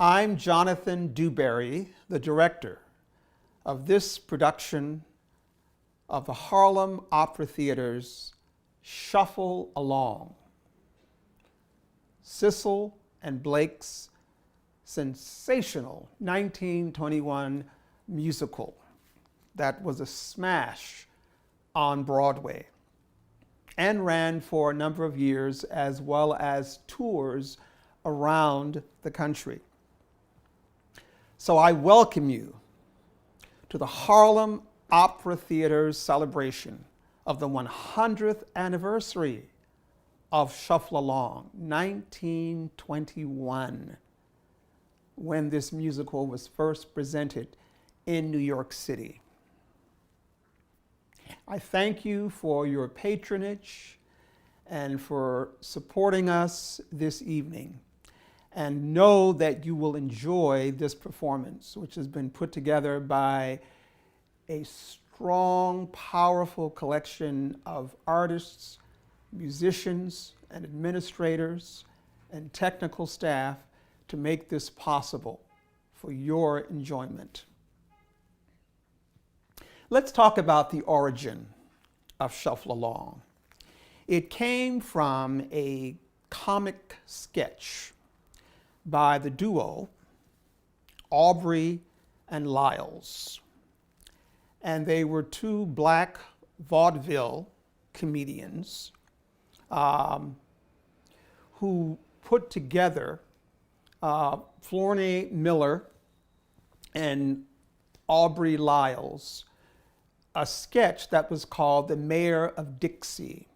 I'm Jonathan Dewberry, the director of this production of the Harlem Opera Theater's Shuffle Along, Sissle and Blake's sensational 1921 musical that was a smash on Broadway and ran for a number of years, as well as tours around the country. So I welcome you to the Harlem Opera Theater's celebration of the 100th anniversary of Shuffle Along, 1921, when this musical was first presented in New York City. I thank you for your patronage and for supporting us this evening, and know that you will enjoy this performance, which has been put together by a strong, powerful collection of artists, musicians, and administrators, and technical staff to make this possible for your enjoyment. Let's talk about the origin of Shuffle Along. It came from a comic sketch by the duo Aubrey and Lyles. And they were two black vaudeville comedians who put together Flournoy Miller and Aubrey Lyles a sketch that was called The Mayor of Dixie.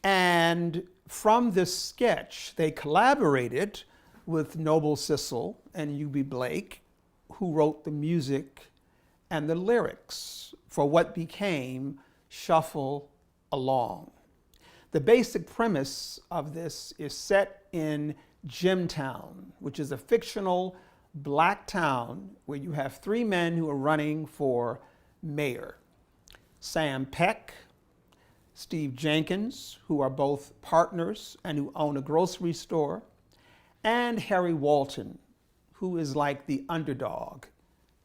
And from this sketch, they collaborated with Noble Sissle and Eubie Blake, who wrote the music and the lyrics for what became Shuffle Along. The basic premise of this is set in Jimtown, which is a fictional black town where you have three men who are running for mayor: Sam Peck, Steve Jenkins, who are both partners and who own a grocery store, and Harry Walton, who is like the underdog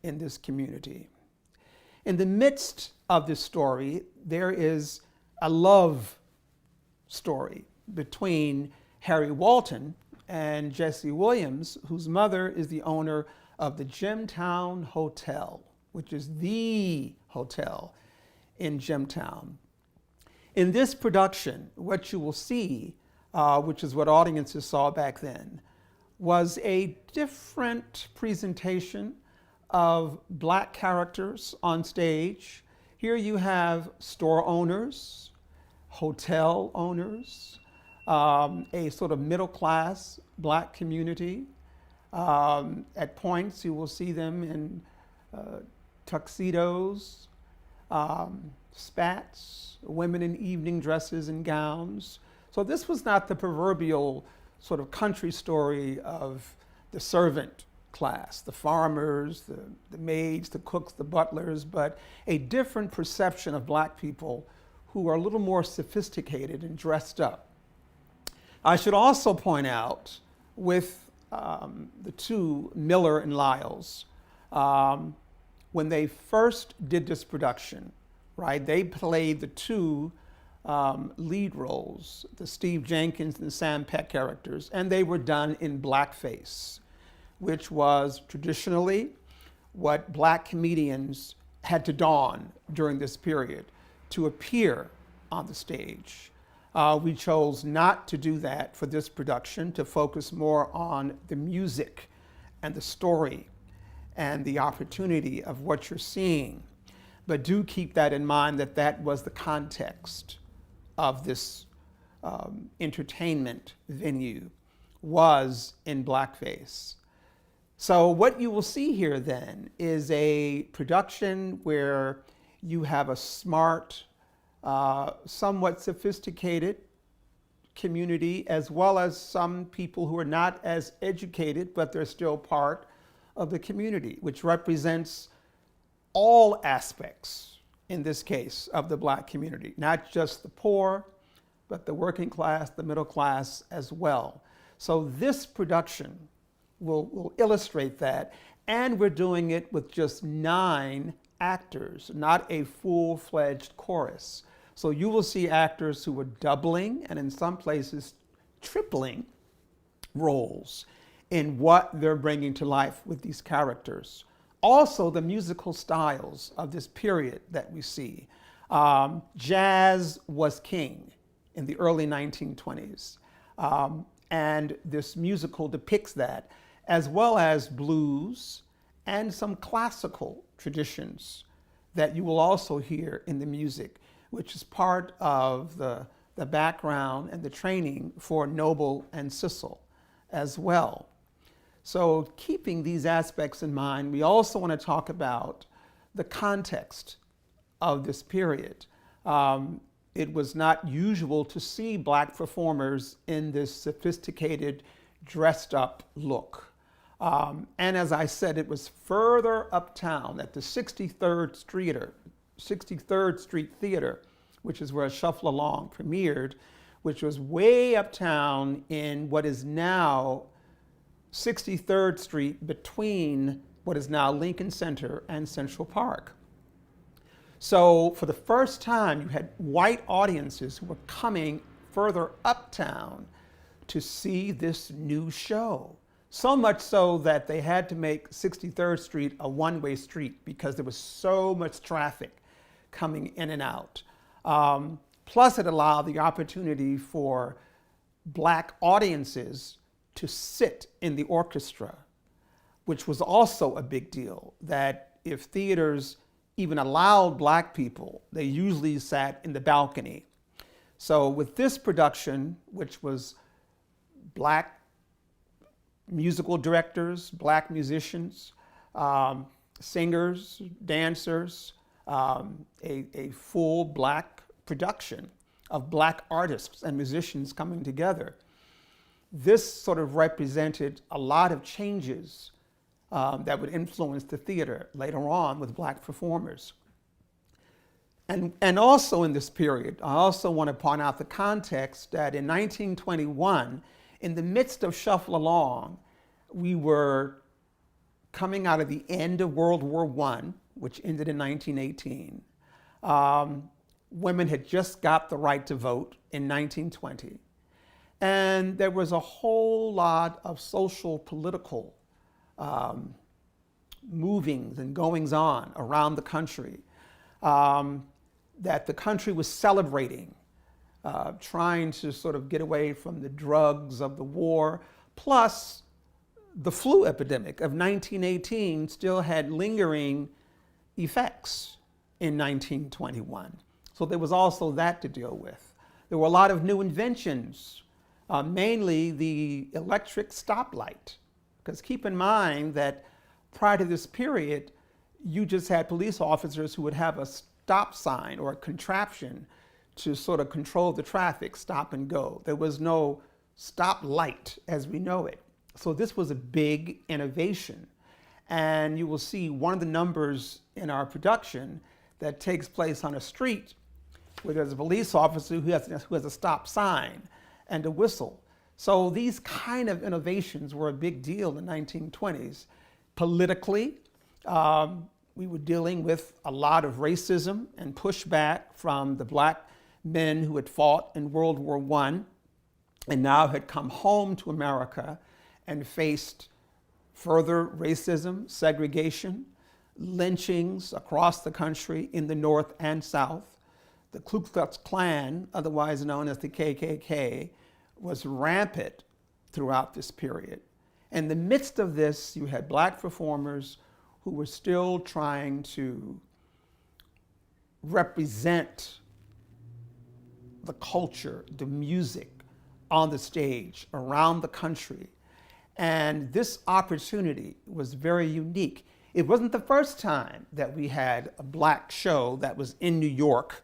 in this community. In the midst of this story, there is a love story between Harry Walton and Jessie Williams, whose mother is the owner of the Jimtown Hotel, which is the hotel in Jimtown. In this production, what you will see, which is what audiences saw back then, was a different presentation of black characters on stage. Here you have store owners, hotel owners, a sort of middle-class black community. At points, you will see them in tuxedos, spats, women in evening dresses and gowns. So this was not the proverbial sort of country story of the servant class, the farmers, the maids, the cooks, the butlers, but a different perception of black people who are a little more sophisticated and dressed up. I should also point out with the two, Miller and Lyles, when they first did this production, right, they played the two lead roles, the Steve Jenkins and the Sam Peck characters, and they were done in blackface, which was traditionally what black comedians had to don during this period to appear on the stage. We chose not to do that for this production, to focus more on the music and the story and the opportunity of what you're seeing. But do keep that in mind, that that was the context of this entertainment venue, was in blackface. So what you will see here then is a production where you have a smart, somewhat sophisticated community, as well as some people who are not as educated, but they're still part of the community, which represents all aspects, in this case, of the black community, not just the poor, but the working class, the middle class as well. So this production will illustrate that. And we're doing it with just 9 actors, not a full-fledged chorus. So you will see actors who are doubling and in some places tripling roles in what they're bringing to life with these characters. Also, the musical styles of this period that we see. Jazz was king in the early 1920s. And this musical depicts that, as well as blues and some classical traditions that you will also hear in the music, which is part of the background and the training for Noble and Sissle as well. So keeping these aspects in mind, we also want to talk about the context of this period. It was not usual to see Black performers in this sophisticated, dressed up look. And as I said, it was further uptown at the 63rd Street Theater, which is where Shuffle Along premiered, which was way uptown in what is now 63rd Street between what is now Lincoln Center and Central Park. So for the first time, you had white audiences who were coming further uptown to see this new show. So much so that they had to make 63rd Street a one-way street because there was so much traffic coming in and out. Plus, it allowed the opportunity for Black audiences to sit in the orchestra, which was also a big deal, that if theaters even allowed Black people, they usually sat in the balcony. So with this production, which was Black musical directors, Black musicians, singers, dancers, a full Black production of Black artists and musicians coming together. This sort of represented a lot of changes that would influence the theater later on with Black performers. And also in this period, I also want to point out the context that in 1921, in the midst of Shuffle Along, we were coming out of the end of World War I, which ended in 1918. Women had just got the right to vote in 1920. And there was a whole lot of social, political movings and goings on around the country that the country was celebrating, trying to sort of get away from the drugs of the war. Plus, the flu epidemic of 1918 still had lingering effects in 1921. So there was also that to deal with. There were a lot of new inventions, mainly the electric stoplight. Because keep in mind that prior to this period, you just had police officers who would have a stop sign or a contraption to sort of control the traffic, stop and go. There was no stop light as we know it. So this was a big innovation. And you will see one of the numbers in our production that takes place on a street where there's a police officer who has a stop sign and a whistle. So these kind of innovations were a big deal in the 1920s. Politically, we were dealing with a lot of racism and pushback from the Black men who had fought in World War I and now had come home to America and faced further racism, segregation, lynchings across the country in the North and South. The Ku Klux Klan, otherwise known as the KKK, was rampant throughout this period. In the midst of this, you had Black performers who were still trying to represent the culture, the music on the stage around the country. And this opportunity was very unique. It wasn't the first time that we had a Black show that was in New York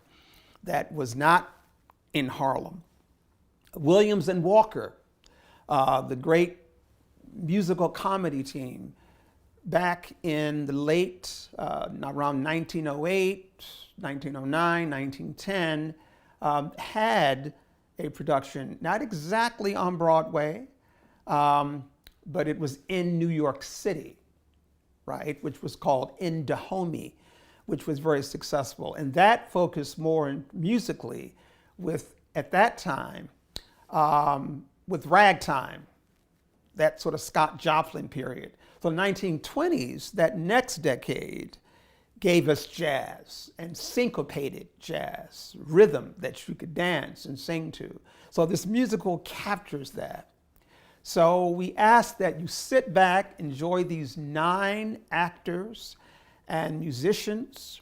that was not in Harlem. Williams and Walker, the great musical comedy team, back in the late, around 1908, 1909, 1910, had a production, not exactly on Broadway, but it was in New York City, right, which was called In Dahomey, which was very successful. And that focused more musically with, at that time, with ragtime, that sort of Scott Joplin period. So the 1920s, that next decade, gave us jazz and syncopated jazz, rhythm that you could dance and sing to. So this musical captures that. So we ask that you sit back, enjoy these 9 actors and musicians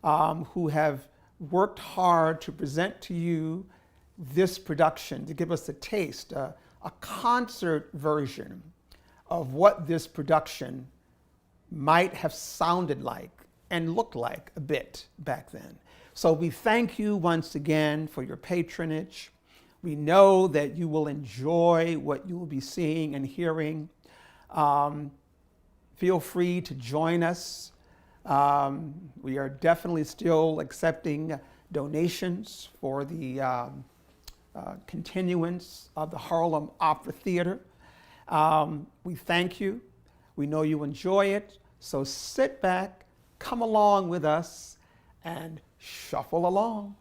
who have worked hard to present to you this production, to give us a taste, a concert version of what this production might have sounded like and looked like a bit back then. So we thank you once again for your patronage. We know that you will enjoy what you will be seeing and hearing. Feel free to join us. We are definitely still accepting donations for the continuance of the Harlem Opera Theater. We thank you. We know you enjoy it. So sit back, come along with us, and shuffle along.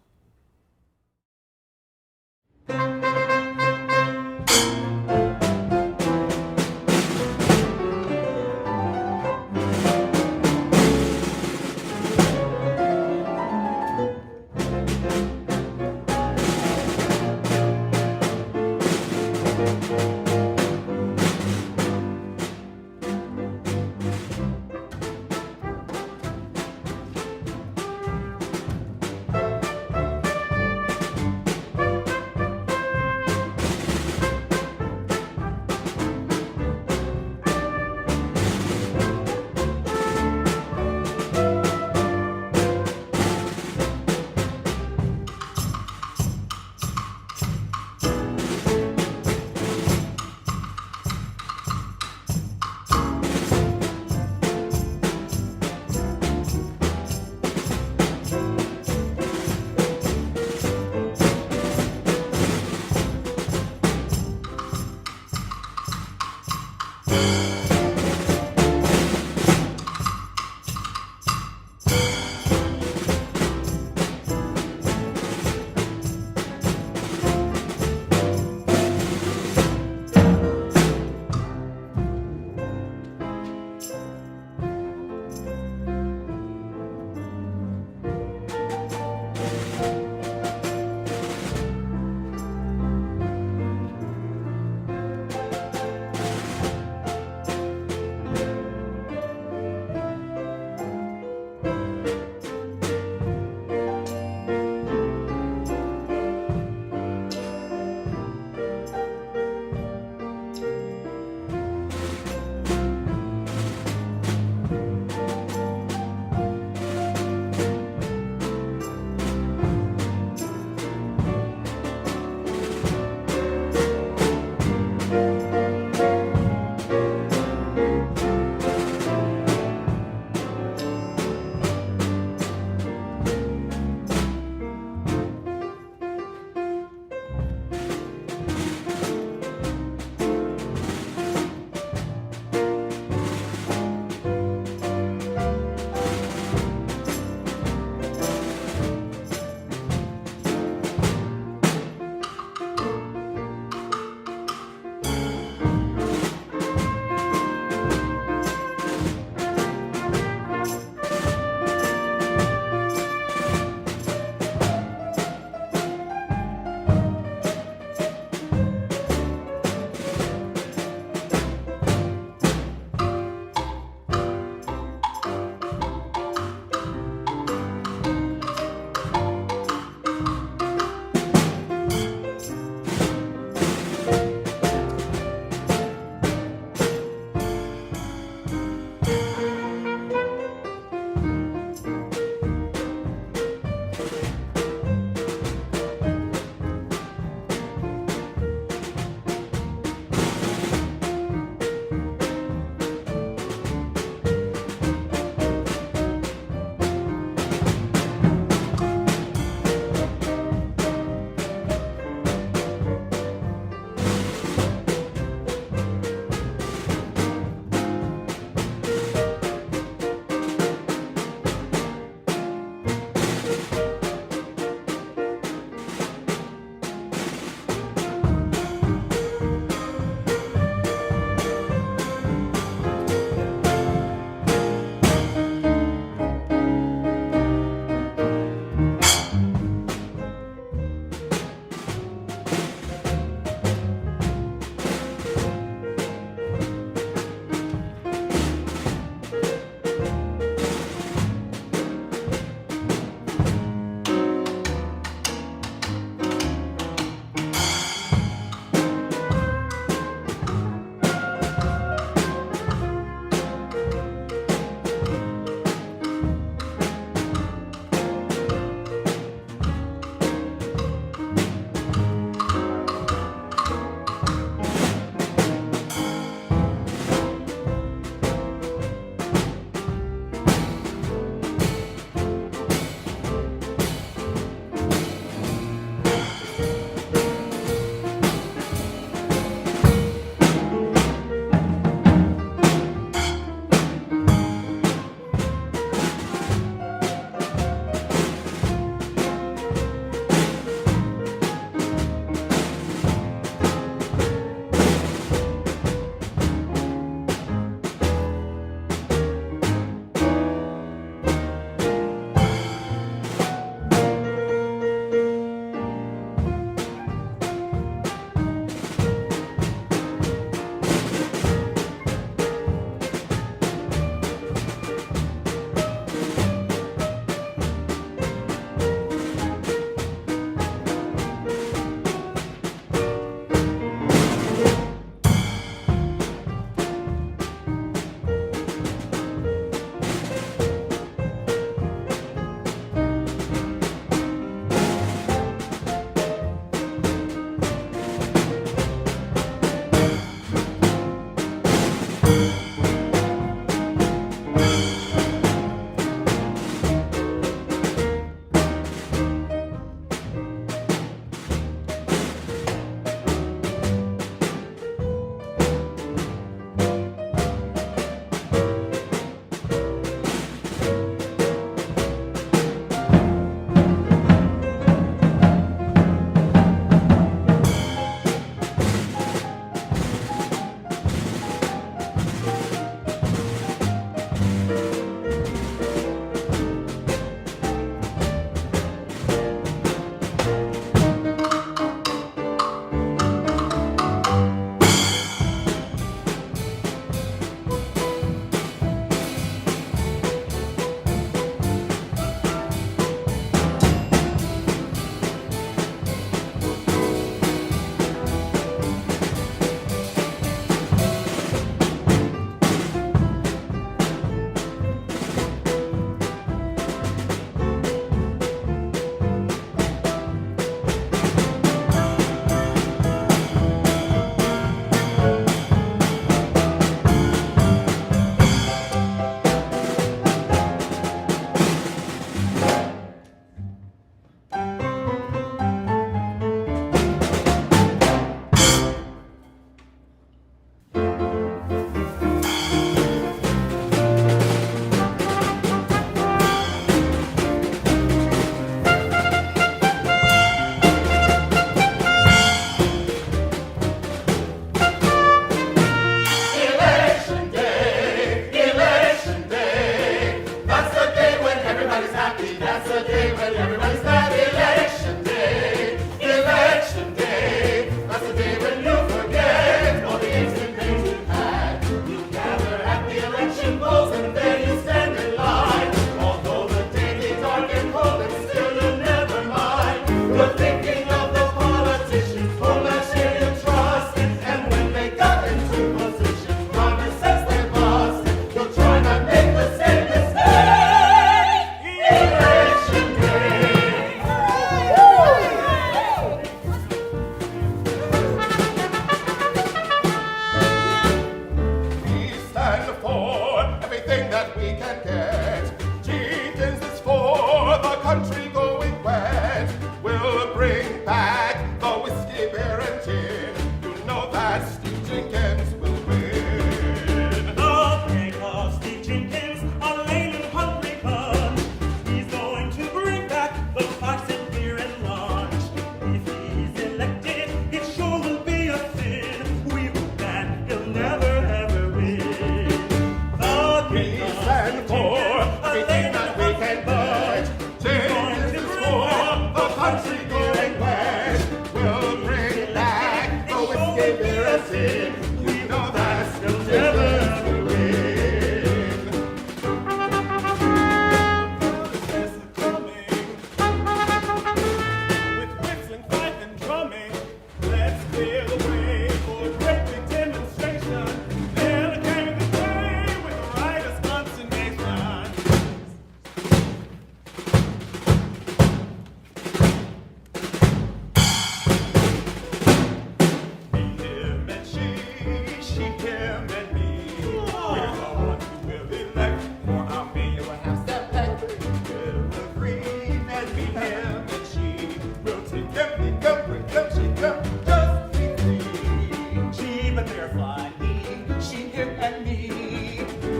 than me.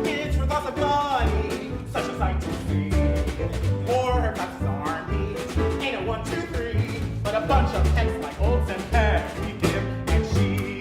It's for thoughts of money, such a sight to see. For her class's armies, ain't a 1, 2, 3, but a bunch of heads like oats and Harry, Kim, and she.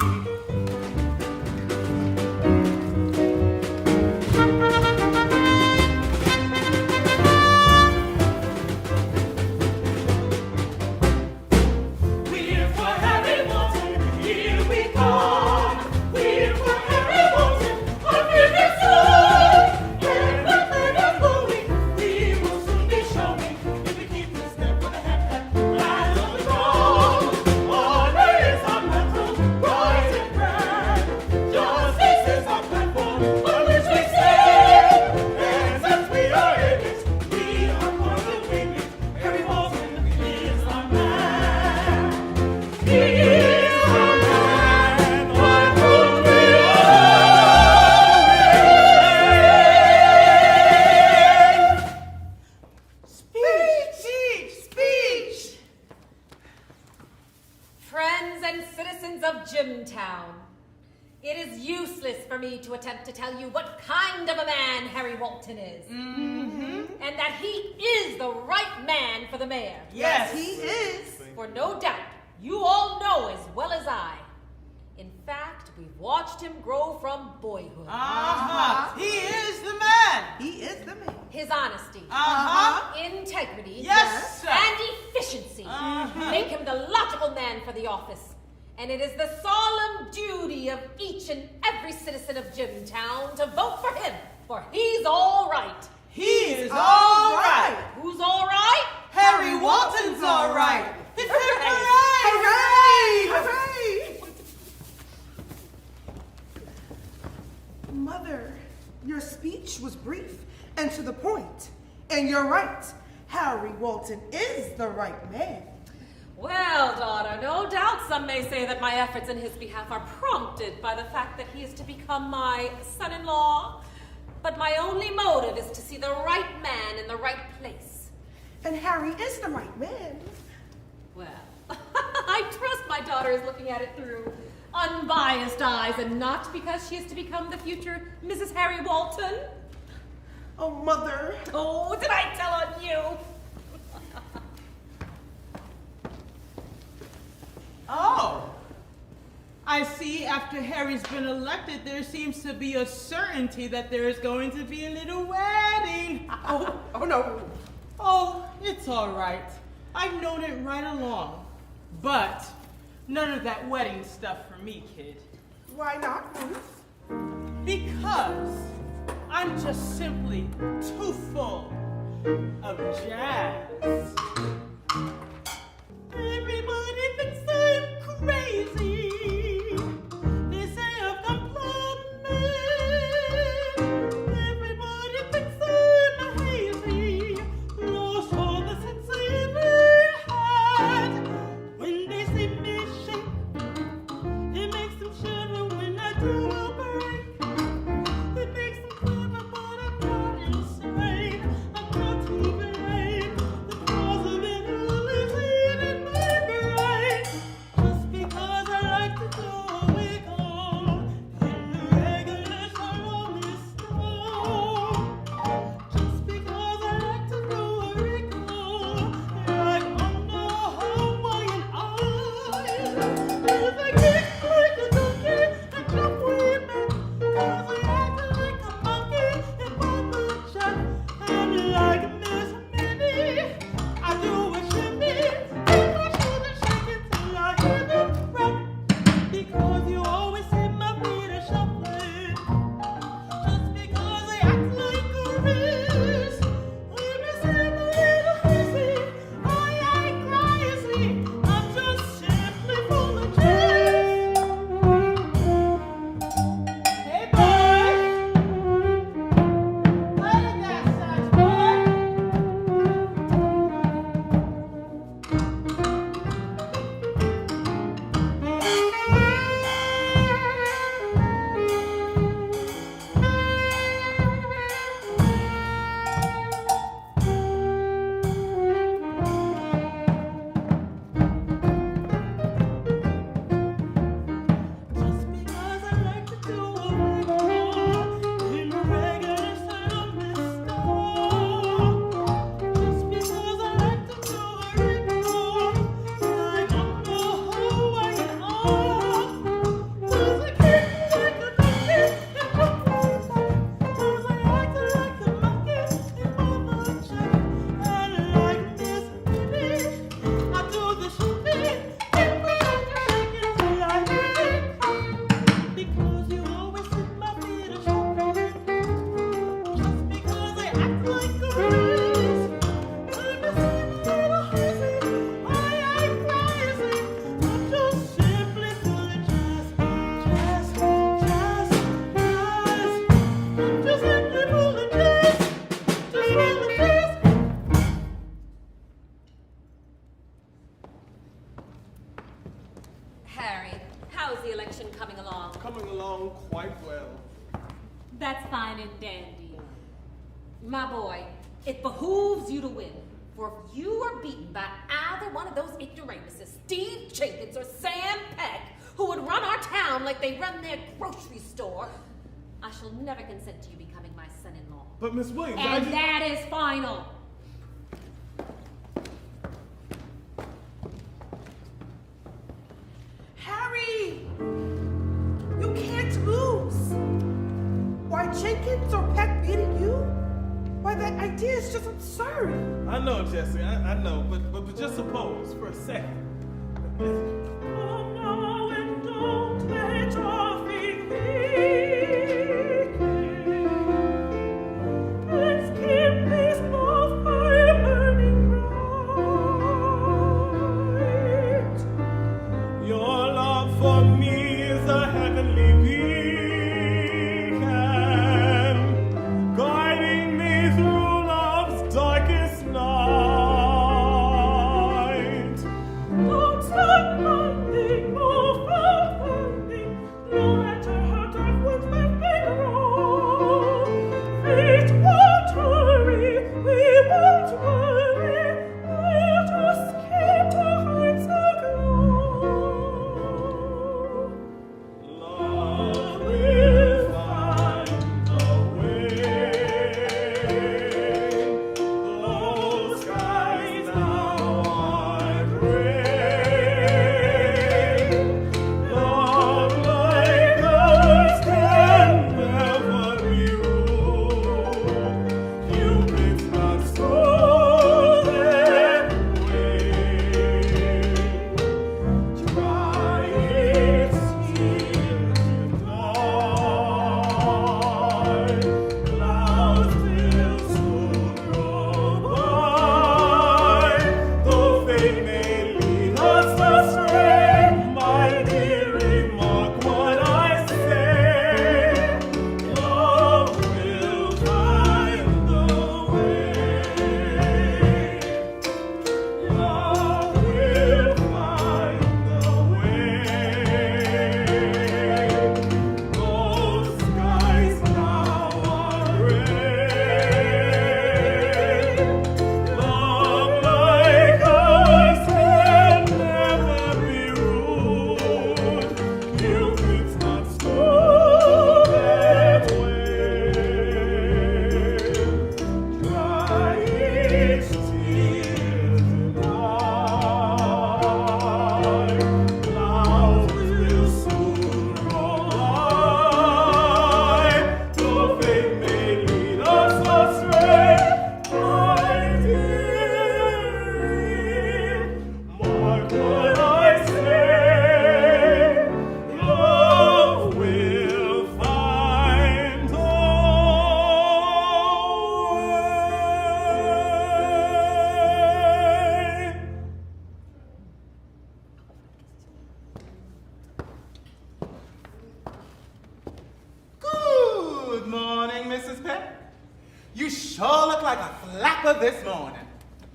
We're for Harry Walton, here we come. We're for Harry Walton, our favorite son. And we're afraid of going, we will soon be showing. If we keep this step with a hat, right on the ground. Honor is our mantle, rise and grand. Justice is our platform, on which we stand. And since we are in it, we are born to win it. Harry Walton is our man. He is our man, on whom we Speech! Friends and citizens of Jimtown, it is useless for me to attempt to tell you what kind of a man Harry Walton is. And that he is the right man for the mayor. Yes, He is. For no doubt, you all know as well as I. In fact, we've watched him grow from boyhood. He is the man. He is the man. His honesty, integrity, Yes, sir. and efficiency make him the logical man for the office. And it is the solemn duty of each and every citizen of Jimtown to vote for him, for he's all right. He is all right. Who's all right? Harry Walton's all right. Hooray! Hooray! Mother, your speech was brief and to the point. And you're right. Harry Walton is the right man. Well, daughter, no doubt some may say that my efforts in his behalf are prompted by the fact that he is to become my son-in-law. But my only motive is to see the right man in the right place. And Harry is the right man. Well, I trust my daughter is looking at it through unbiased eyes and not because she is to become the future Mrs. Harry Walton. Oh, Mother. Oh, did I tell on you? Oh, I see after Harry's been elected, there seems to be a certainty that there is going to be a little wedding. Oh, no. Oh, it's all right. I've known it right along. But none of that wedding stuff for me, kid. Why not, Ruth? Because I'm just simply too full of jazz. Everybody thinks I'm crazy. They say I've got plumbing. Everybody thinks I'm hazy. Lost all the sense I ever had. When they see me shake, it makes them shiver. When I do a break, it makes them quiver. But I'm not insane. I'm not to blame. The cause of it all is That's fine and dandy. My boy, it behooves you to win. For if you are beaten by either one of those ignoramuses, Steve Jenkins or Sam Peck, who would run our town like they run their grocery store, I shall never consent to you becoming my son-in-law. But Miss Williams, And that is final. Harry, you can't lose. Why Jenkins or Peck beating you? Why, that idea is just absurd. I know, Jesse, I know, but just suppose for a second. Come now and don't let your faith weaken. Let's keep this love fire burning bright. Your love for me is a heavenly beacon, guiding me through love's darkest night. Don't let nothing move from finding, no matter how dark would my fate grow. Fate won't worry, we won't worry, we'll just keep our hearts aglow. Love will find a way. Those skies now are gray. Love like ours can never be ruled. Cupid's not so that way. Try it still tonight. Clouds will soon grow by. Though fate may lead us astray, my dearie, mark what I say. Love will find the way. Love will find the way. Those skies now are gray. Love like ours can never be ruled. Cupid's not so that way. Try it still tonight. Clouds will soon roll by. Though fate may lead us astray, my dear, mark what I say. Love will find a way. Good morning, Mrs. Peck. You sure look like a flapper this morning.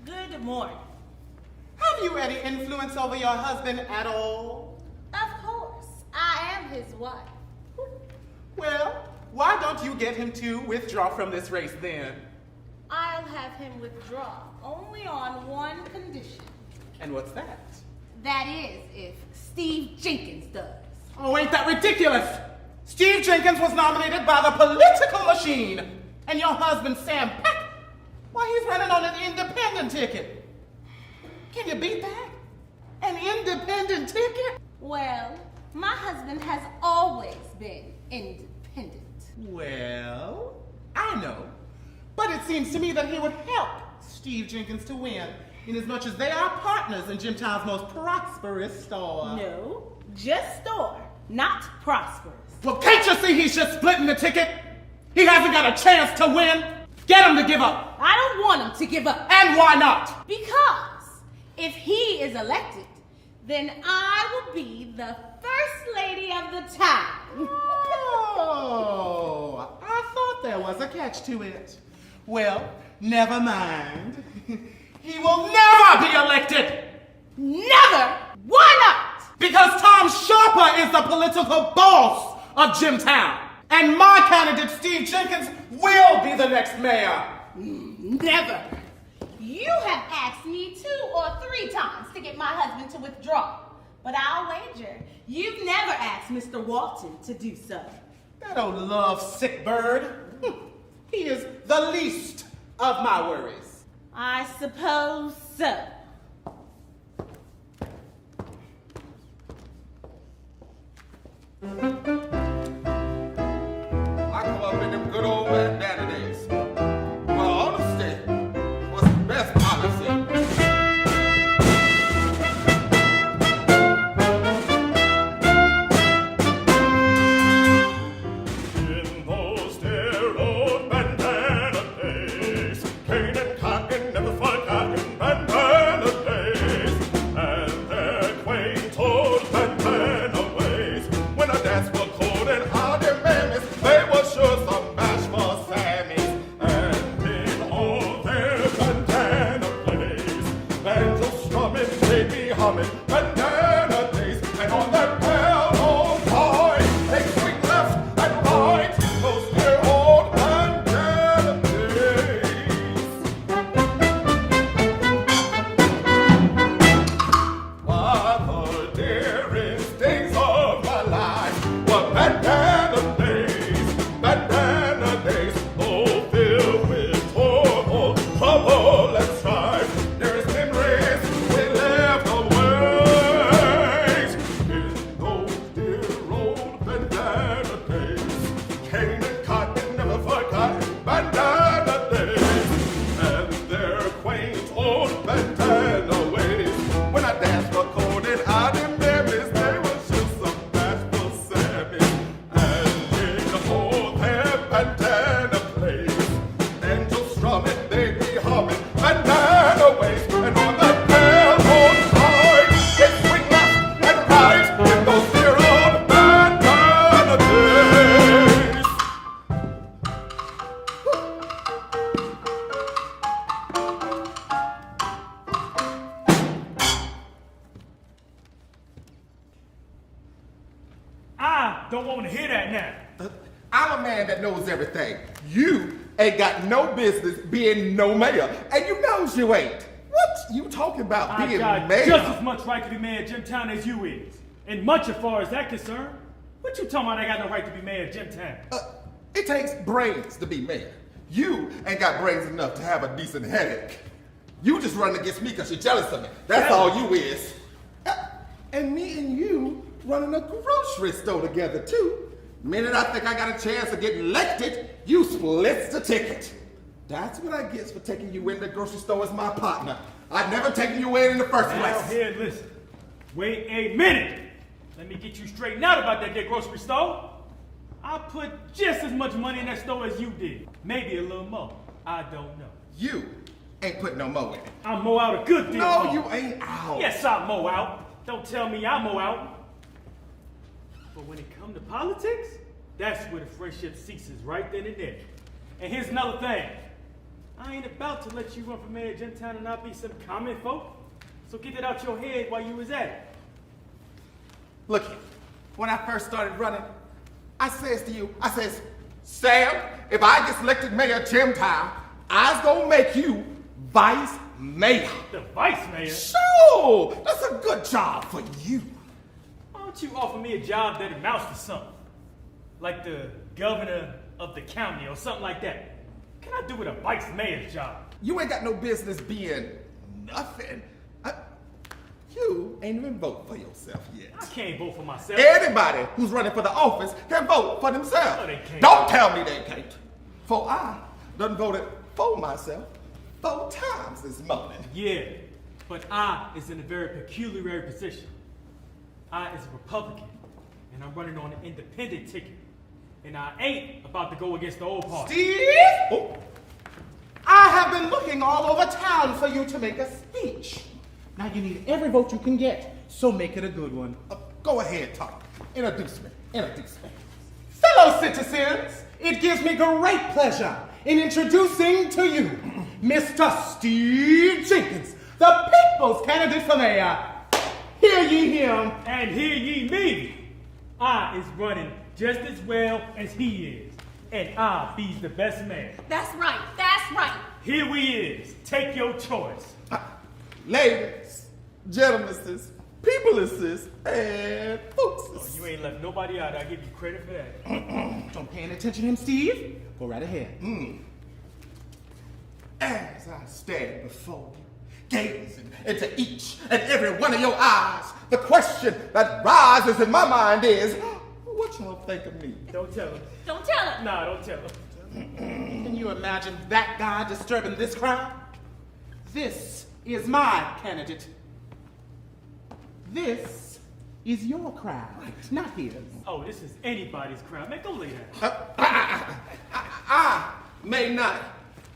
Good morning. Have you any influence over your husband at all? Of course, I am his wife. Well, why don't you get him to withdraw from this race then? I'll have him withdraw only on one condition. And what's that? That is, if Steve Jenkins does. Oh, ain't that ridiculous? Steve Jenkins was nominated by the political machine. And your husband, Sam Peck, why, he's running on an independent ticket. Can you beat that? An independent ticket? Well, my husband has always been independent. Well, I know. But it seems to me that he would help Steve Jenkins to win, inasmuch as they are partners in Jimtown's most prosperous store. No, just store, not prosperous. Well, can't you see he's just splitting the ticket? He hasn't got a chance to win. Get him to give up. I don't want him to give up. And why not? Because if he is elected, then I will be the first lady of the town. Oh, I thought there was a catch to it. Well, never mind. He will never be elected. Never! Why not? Because Tom Sharper is the political boss of Jimtown. And my candidate Steve Jenkins will be the next mayor. Never. You have asked me 2 or 3 times to get my husband to withdraw. But I'll wager you've never asked Mr. Walton to do so. That old love-sick bird. He is the least of my worries. I suppose so. I come up in them good old daddy days. Well, honesty was the best policy. In those dear old bandana days, cane and cotton never forgotten bandana days, and their quaint old bandana ways. When a dance was cold and hard and mammies, they were sure some bashful Sammies. And in all their bandana plays, banjo strumming, they be humming bandana days, and on that pale old toy, they swing left and right. Those dear old bandana days. Why, the dearest days of my life were bandana days, oh, filled with trouble, and strife. Dearest memories we left always in those dear old bandana days. Cane and cotton never forgotten bandana days, and their quaint old bandana ways. When I danced for cold and hot and memories, they were just some bashful Sammies. And in all their bandana plays, angels strumming, they be humming bandana ways. And on that pale old toy, they swing left and right in those dear old bandana days. I don't want to hear that now. I'm a man that knows everything. You ain't got no business being no mayor, and you knows you ain't. What you talking about I being got mayor? just as much right to be mayor of Jimtown as you is. And much as far as that concerned, what you talking about I got no right to be mayor of Jimtown? It takes brains to be mayor. You ain't got brains enough to have a decent headache. You just running against me because you're jealous of me. That's all you is. And me and you running a grocery store together too. Minute I think I got a chance of getting elected, you splits the ticket. That's what I get for taking you in the grocery store as my partner. I'd never taken you in the first Now place. here, listen. Wait a minute. Let me get you straightened out about that there grocery store. I put just as much money in that store as you did. Maybe a little more. I don't know. You ain't put no more in it. I mow out a good deal. No, more. you ain't out. Yes, I mow out. Don't tell me I mow out. But when it comes to politics, that's where the friendship ceases right then and there. And here's another thing. I ain't about to let you run for mayor of Jimtown and not be some common folk. So get it out your head while you was at it. Look here, when I first started running, I says to you, I says, Sam, if I get selected mayor of Jimtown, I's gonna make you vice mayor. The vice mayor? Sure, that's a good job for you. Why don't you offer me a job that amounts to something? Like the governor of the county or something like that. What can I do with a vice mayor's job? You ain't got no business being nothing. You ain't even vote for yourself yet. I can't vote for myself. Anybody who's running for the office can vote for themselves. No, they can't. Don't tell me they can't. For I done voted for myself 4 times this morning. Yeah, but I is in a very peculiar position. I is a Republican, and I'm running on an independent ticket. And I ain't about to go against the old party. Steve! Oh. I have been looking all over town for you to make a speech. Now you need every vote you can get, so make it a good one. Go ahead, Tom. Introduce me. Fellow citizens, it gives me great pleasure in introducing to you Mr. Steve Jenkins, the people's candidate for mayor. Hear ye him. And hear ye me. I is running just as well as he is. and I be's the best man. That's right. That's right. Here we is. Take your choice. Ladies, gentlemen, people, and folks. Oh, you ain't left nobody out. I give you credit for that. Don't pay any attention to him, Steve. Go right ahead. As I stand before you, gazing into each and every one of your eyes, the question that rises in my mind is, what y'all think of me? Don't tell him. Don't tell him. Nah, don't tell him. Can you imagine that guy disturbing this crowd? This is my candidate. This is your crowd, not his. Oh, this is anybody's crowd. Man, go lay down. I may not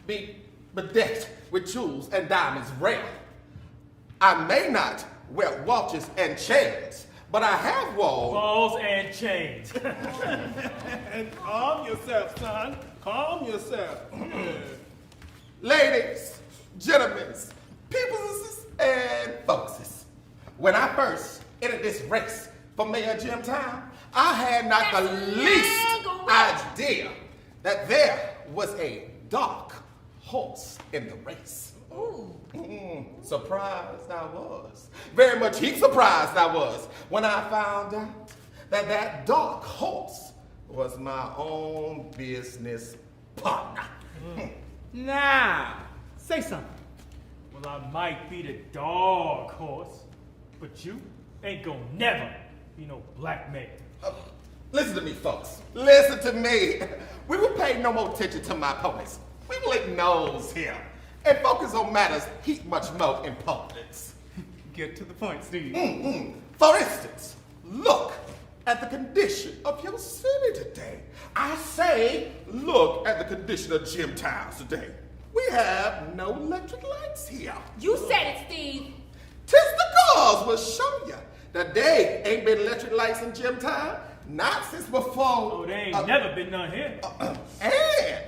be bedecked with jewels and diamonds rare. I may not wear watches and chains, but I have worn Balls and chains. And calm yourself, son. Calm yourself. Ladies, gentlemen, peoples and folkses. When I first entered this race for Mayor Jim Town, I had not the least idea that there was a dark horse in the race. Surprised I was. Very much heap surprised I was when I found out that that dark horse was my own business partner. Now, say something. Well, I might be the dog horse, but you ain't gonna never be no black man. Listen to me, folks. Listen to me. We will pay no more attention to my opponents. We will ignore here and focus on matters heap much more importance. Get to the point, Steve. For instance, look at the condition of your city today. I say, look at the condition of Jim Towns today. We have no electric lights here. You said it, Steve. Tis the cause will show you that there ain't been electric lights in Jim Town, not since before. Oh, there ain't never been none here. And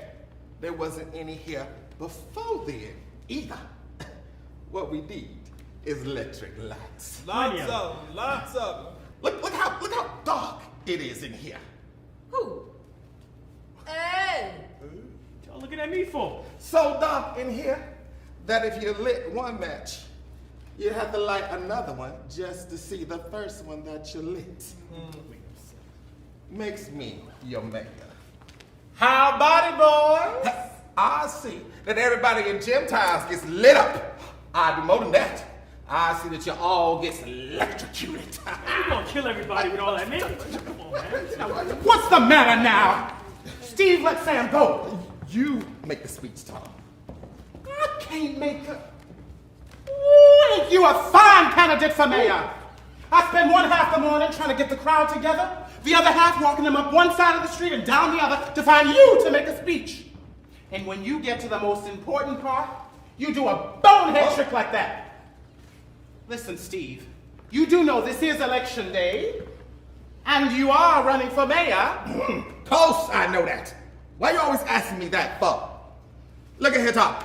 there wasn't any here before then either. What we need is electric lights. Lots of them, lots of them. Look how dark it is in here. Who? Oh. What y'all looking at me for? So dark in here that if you lit one match, you have to light another one just to see the first one that you lit. Makes me your mayor. How about it, boys? I see that everybody in Jim Towns gets lit up. I do more than that. I see that you all gets electrocuted. You gonna kill everybody with all that man? Come on, man. What's the matter now? Steve, let Sam go. You make the speech, Tom. I can't make a... Ooh, ain't you a fine candidate for mayor? I spend one half the morning trying to get the crowd together, the other half walking them up one side of the street and down the other to find you to make a speech. And when you get to the most important part, you do a bonehead trick like that. Listen, Steve, you do know this is election day, and you are running for mayor. Course, I know that. Why you always asking me that for? Look at here, Tom.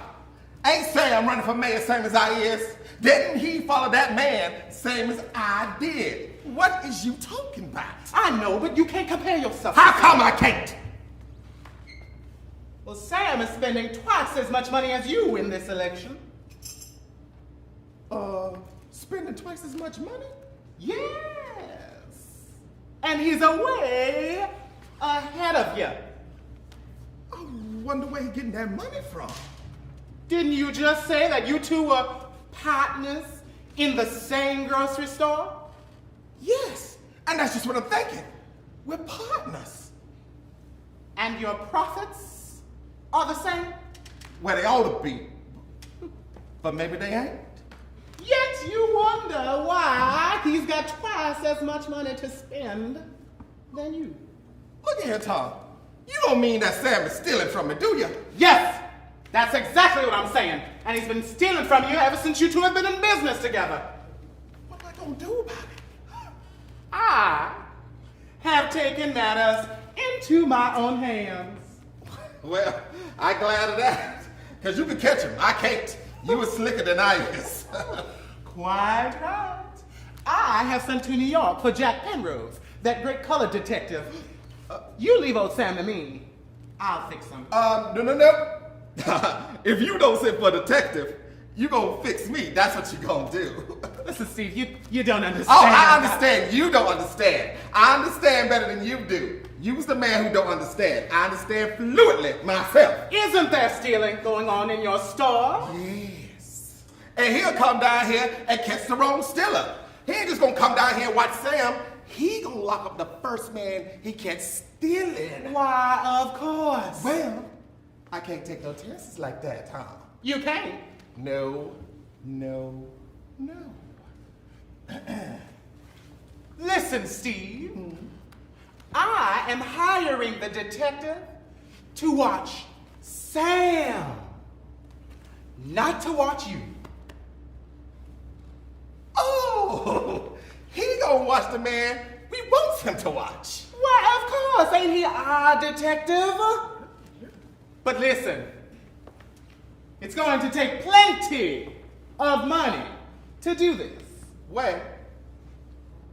Ain't Sam running for mayor same as I is? Didn't he follow that man same as I did? What is you talking about? I know, but you can't compare yourself. How come I can't? Well, Sam is spending twice as much money as you in this election. Spending twice as much money? Yes. And he's away ahead of you. I wonder where he getting that money from. Didn't you just say that you two were partners in the same grocery store? Yes, and that's just what I'm thinking. We're partners. And your profits are the same? Well, they ought to be, but maybe they ain't. Yet you wonder why he's got twice as much money to spend than you. Look at here, Tom. You don't mean that Sam is stealing from me, do you? Yes, that's exactly what I'm saying. And he's been stealing from you ever since you two have been in business together. What am I gonna do about it? I have taken matters into my own hands. Well, I'm glad of that. Because you can catch him. I can't. You were slicker than I is. Quite right. I have sent to New York for Jack Penrose, that great color detective. You leave old Sam to me. I'll fix them. No. If you don't send for a detective, you gonna fix me. That's what you gonna do. Listen, Steve, you don't understand. Oh, I understand. You don't understand. I understand better than you do. You's the man who don't understand. I understand fluently myself. Isn't there stealing going on in your store? Yes. And he'll come down here and catch the wrong stiller. He ain't just gonna come down here and watch Sam. He gonna lock up the first man he catch stealing. Why, of course. Well, I can't take no chances like that, Tom. You can't. No. Listen, Steve. I am hiring the detective to watch Sam, not to watch you. Oh, he gonna watch the man we want him to watch. Why, of course. Ain't he our detective? But listen, it's going to take plenty of money to do this. Well,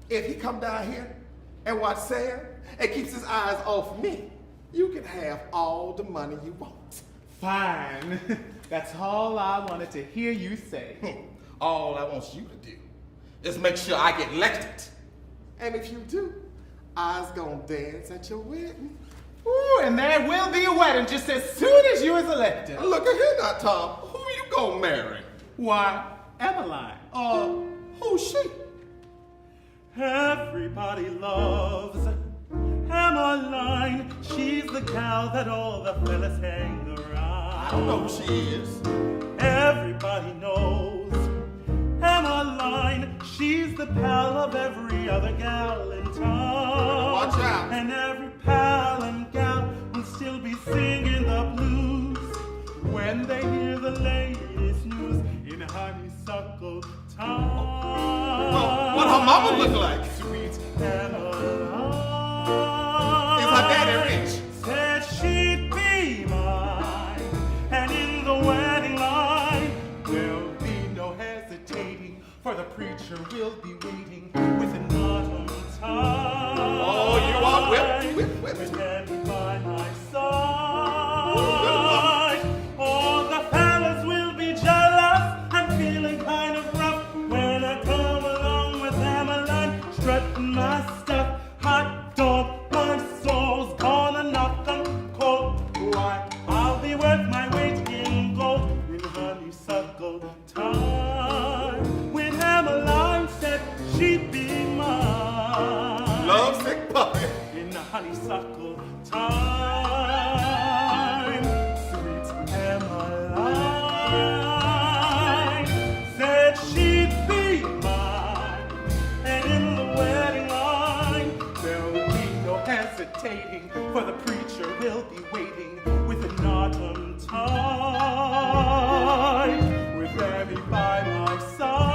if he come down here and watch Sam and keeps his eyes off me, you can have all the money you want. Fine. That's all I wanted to hear you say. All I want you to do is make sure I get elected. And if you do, I's gonna dance at your wedding. Ooh, and there will be a wedding just as soon as you is elected. Look at here now, Tom. Who you gonna marry? Why, Emmeline. Who's she? Everybody loves Emmeline. She's the gal that all the fellas hang around. I don't know who she is. Everybody knows Emmeline. She's the pal of every other gal in town. Watch out. And every pal and gal will still be singing the blues when they hear the latest news in Honeysuckle Town. What her mama look like? Sweet Emmeline. Is her daddy rich? Said she'd be mine, and in the wedding line there'll be no hesitating, for the preacher will be waiting with an autumn time. Oh, you are whipped. With Daddy by my side. All the fellas will be jealous and feeling kind of rough when I come along with Emmeline, strutting my stuff. Hot dog, my soul's gonna knock 'em cold. Why, I'll be worth my weight in gold in Honeysuckle Time. When Emmeline said she'd be mine. Lovesick puppy. In the Honeysuckle Time. Sweet Emmeline said she'd be mine, and in the wedding line there'll be no hesitating, for the preacher will be waiting with an autumn time, with Abby by my side.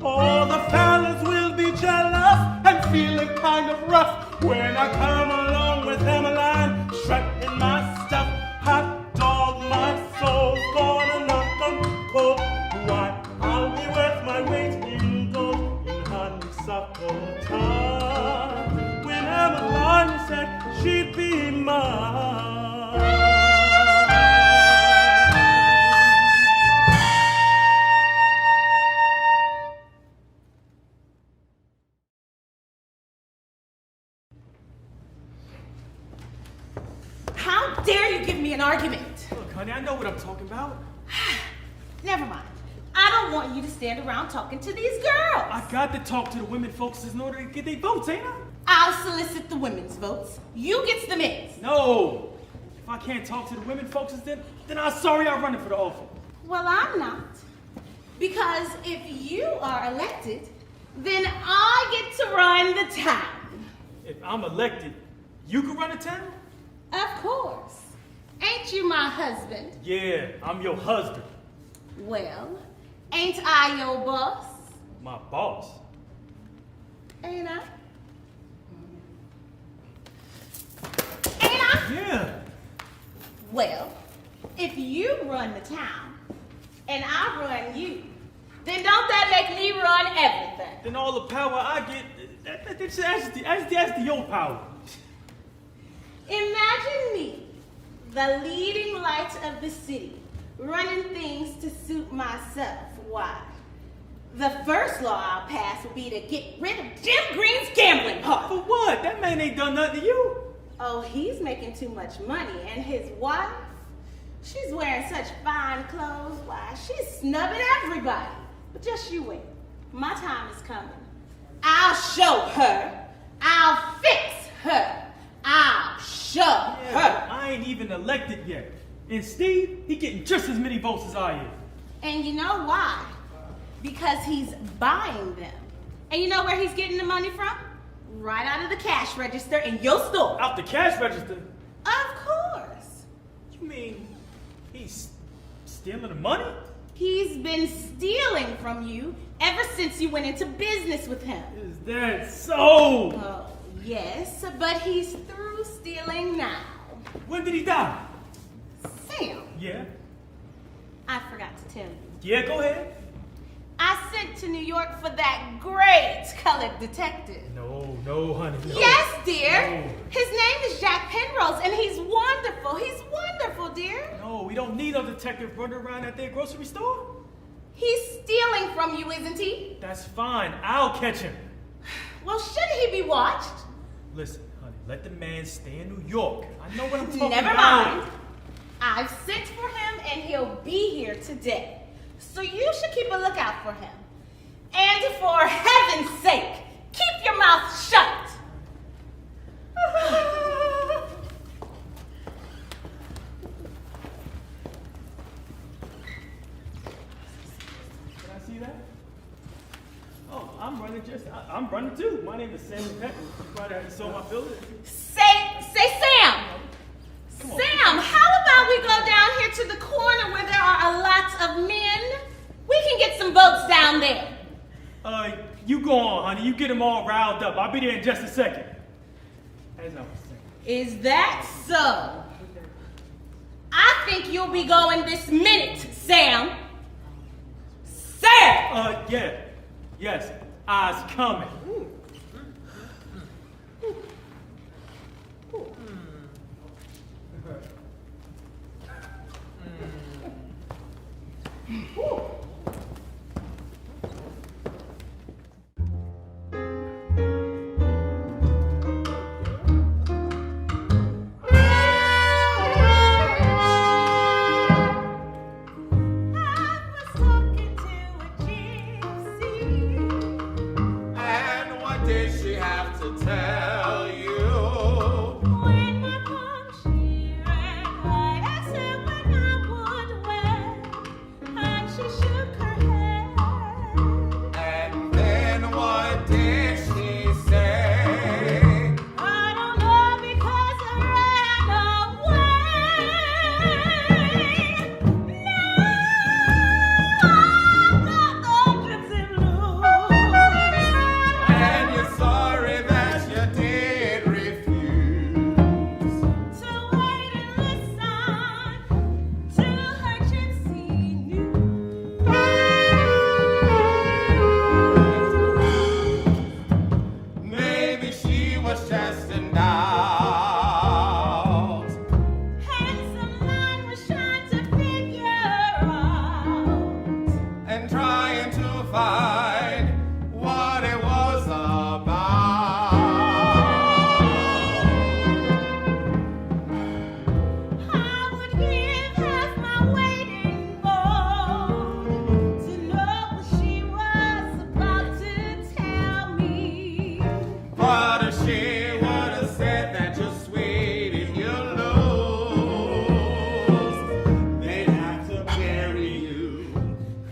All the fellas will be jealous and feeling kind of rough when I come along with Emmeline, strutting my stuff. Hot dog, my soul's gonna knock 'em cold. Why, I'll be worth my weight in gold in Honeysuckle Time. When Emmeline said she'd be mine. How dare you give me an argument? Look, honey, I know what I'm talking about. Never mind. I don't want you to stand around talking to these girls. I got to talk to the women folks in order to get their votes, ain't I? I'll solicit the women's votes. You get the men's. No. If I can't talk to the women folks, then I'm sorry I'm running for the office. Well, I'm not. Because if you are elected, then I get to run the town. If I'm elected, you can run the town? Of course. Ain't you my husband? Yeah, I'm your husband. Well, ain't I your boss? My boss. Ain't I? Ain't I? Yeah. Well, if you run the town and I run you, then don't that make me run everything? Then all the power I get, that's the your power. If the leading light of the city, running things to suit myself. Why? The first law I'll pass will be to get rid of Jim Green's gambling part. For what? That man ain't done nothing to you. Oh, he's making too much money, and his wife, she's wearing such fine clothes. Why, she's snubbing everybody. But just you wait. My time is coming. I'll show her. I'll fix her. I'll show her. I ain't even elected yet. And Steve, he getting just as many votes as I am. And you know why? Because he's buying them. And you know where he's getting the money from? Right out of the cash register in your store. Out the cash register? Of course. You mean he's stealing the money? He's been stealing from you ever since you went into business with him. Is that so? Oh, yes, but he's through stealing now. When did he die? Sam, Yeah? I forgot to tell you. Yeah, go ahead. I sent to New York for that great colored detective. No, honey. No. Yes, dear. No. His name is Jack Penrose, and he's wonderful. He's wonderful, dear. No, we don't need a detective running around at their grocery store. He's stealing from you, isn't he? That's fine. I'll catch him. Well, shouldn't he be watched? Listen, honey, let the man stay in New York. I know what I'm talking Never about. mind. I've sent for him, and he'll be here today. So you should keep a lookout for him. And for heaven's sake, keep your mouth shut. Can I see that? Oh, I'm running too. My name is Samuel Peck. You probably haven't sold my building. Say Sam. Come on. Sam, how about we go down here to the corner where there are a lot of men? We can get some votes down there. You go on, honey. You get them all riled up. I'll be there in just a second. As I was saying. Is that so? I think you'll be going this minute, Sam. Sam! Yeah. Yes, I's coming. And what did she have to tell you? When my palm she ran right, I said when I would wear, and she shook her head. And then what did she say? I don't know because I ran away. Now I've got the drips and blues. And you're sorry that you did refuse. To wait and listen to her gypsy news. Maybe she was just in doubt. Handsome man was trying to figure out. And trying to find what it was about. I would give half my weight in gold to know what she was about to tell me. But if she would have said that you're sweet and you lose, they'd have to bury you.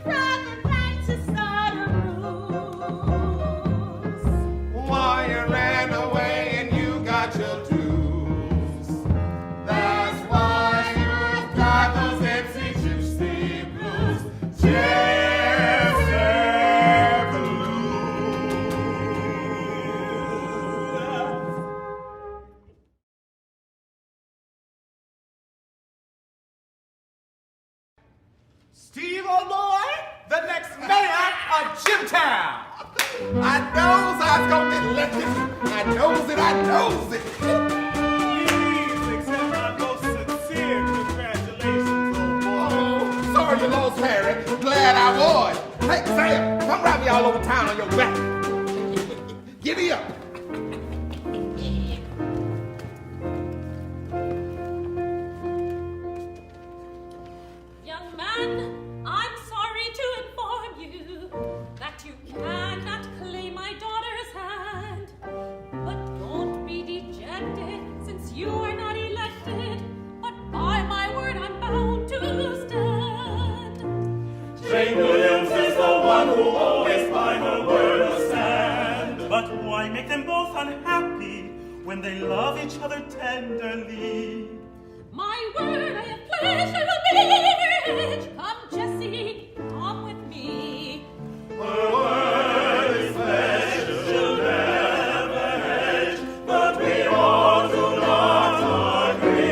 Rather than to start a ruse. Why you ran away and you got your dues. That's why you've got those empty gypsy blues. Gypsy blues. Steve Flournoy, the next mayor of Jimtown. I knows I was gonna get elected. I knows it. Please accept my most sincere Hey, Sam, come ride me all over town on your back. Giddy up. Young man, I'm sorry to inform you that you cannot claim my daughter's hand. But don't be dejected, since you are not elected. But by my word, I'm bound to stand. Jane Williams is the one who always by her word will stand. But why make them both unhappy when they love each other tenderly? My word, I have pledged I will never hedge. Come, Jessie, come with me. Her word is pledged, she'll never hedge, but we all do not agree.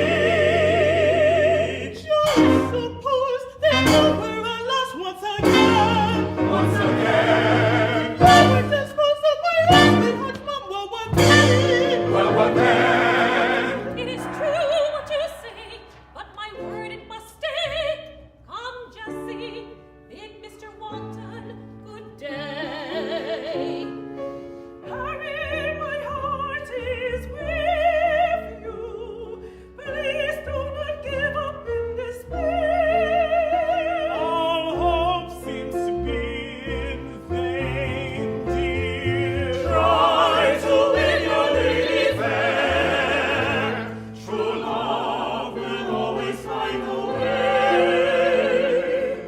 Just suppose they were lost once again. Once again, They were disposed of my husband, her mama, what then? well, what then? It is true what you say, but my word it must stay. Come, Jessie, bid Mr. Wanton good day. Harry, my heart is with you. Please do not give up in despair. All hope seems to be in vain, dear. Try to win your lady fair. True love will always find a way.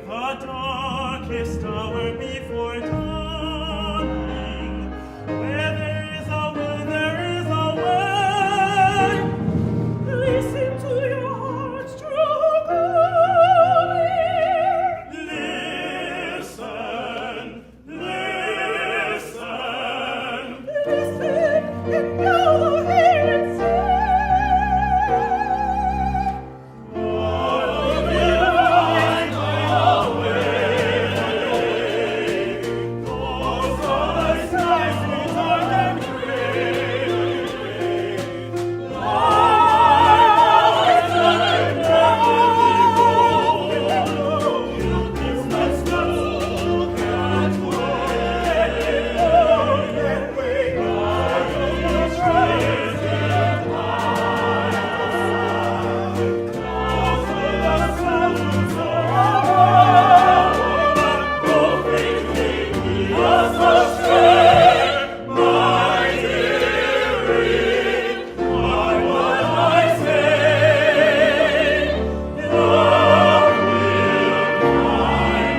The darkest hour before dawning, where there is a will, there is a way. Listen to your heart's true calling. Listen, listen. Listen and know hear it say. All will find a way. Those are the skies we dark and gray. Life is unending. You must not look that way. God will treasure those are the sounds of our go greatly us astray. My dearie, what would I say? Love will find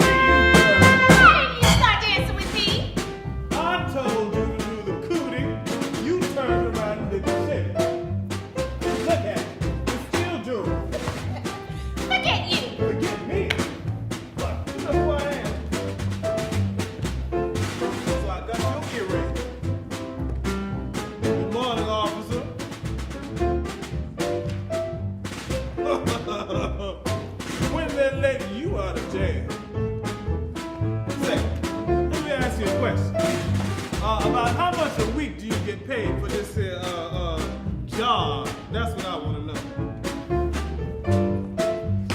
Why didn't you start dancing with me? I told you to do the cootie, you turned around and did the shit. Look at it, you still do it. Look at you. Forget me. Look, you know who I am. So I got your earring. Good morning, officer. When they let you out of jail? Say, let me ask you a question. About how much a week do you get paid for this here, job? That's what I want to know.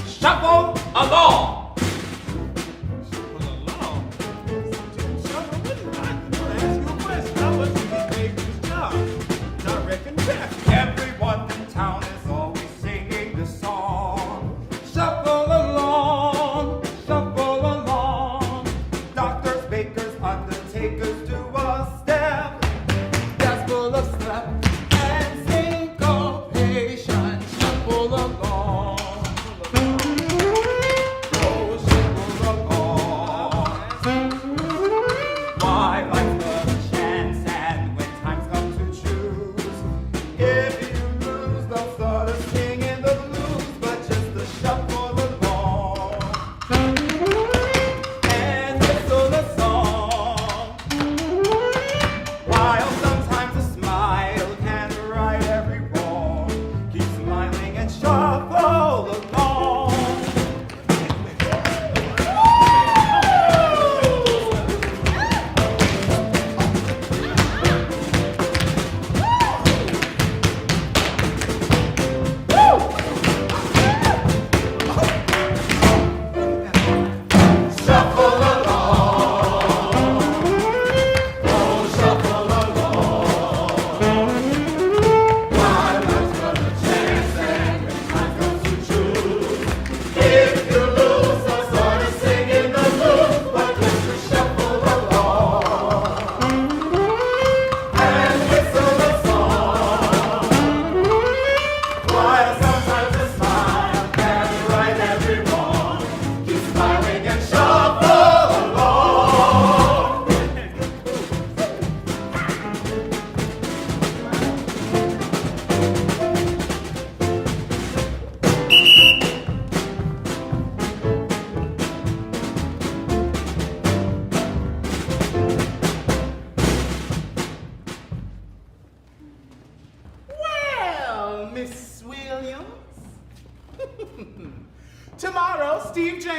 Shuffle along. Well, along. Shuffle with it. I want to ask you a question. How much do you get paid for this job? I reckon that. Everyone in town is always singing this song. Shuffle along, shuffle along. Doctors, bakers, undertakers do a step. That's full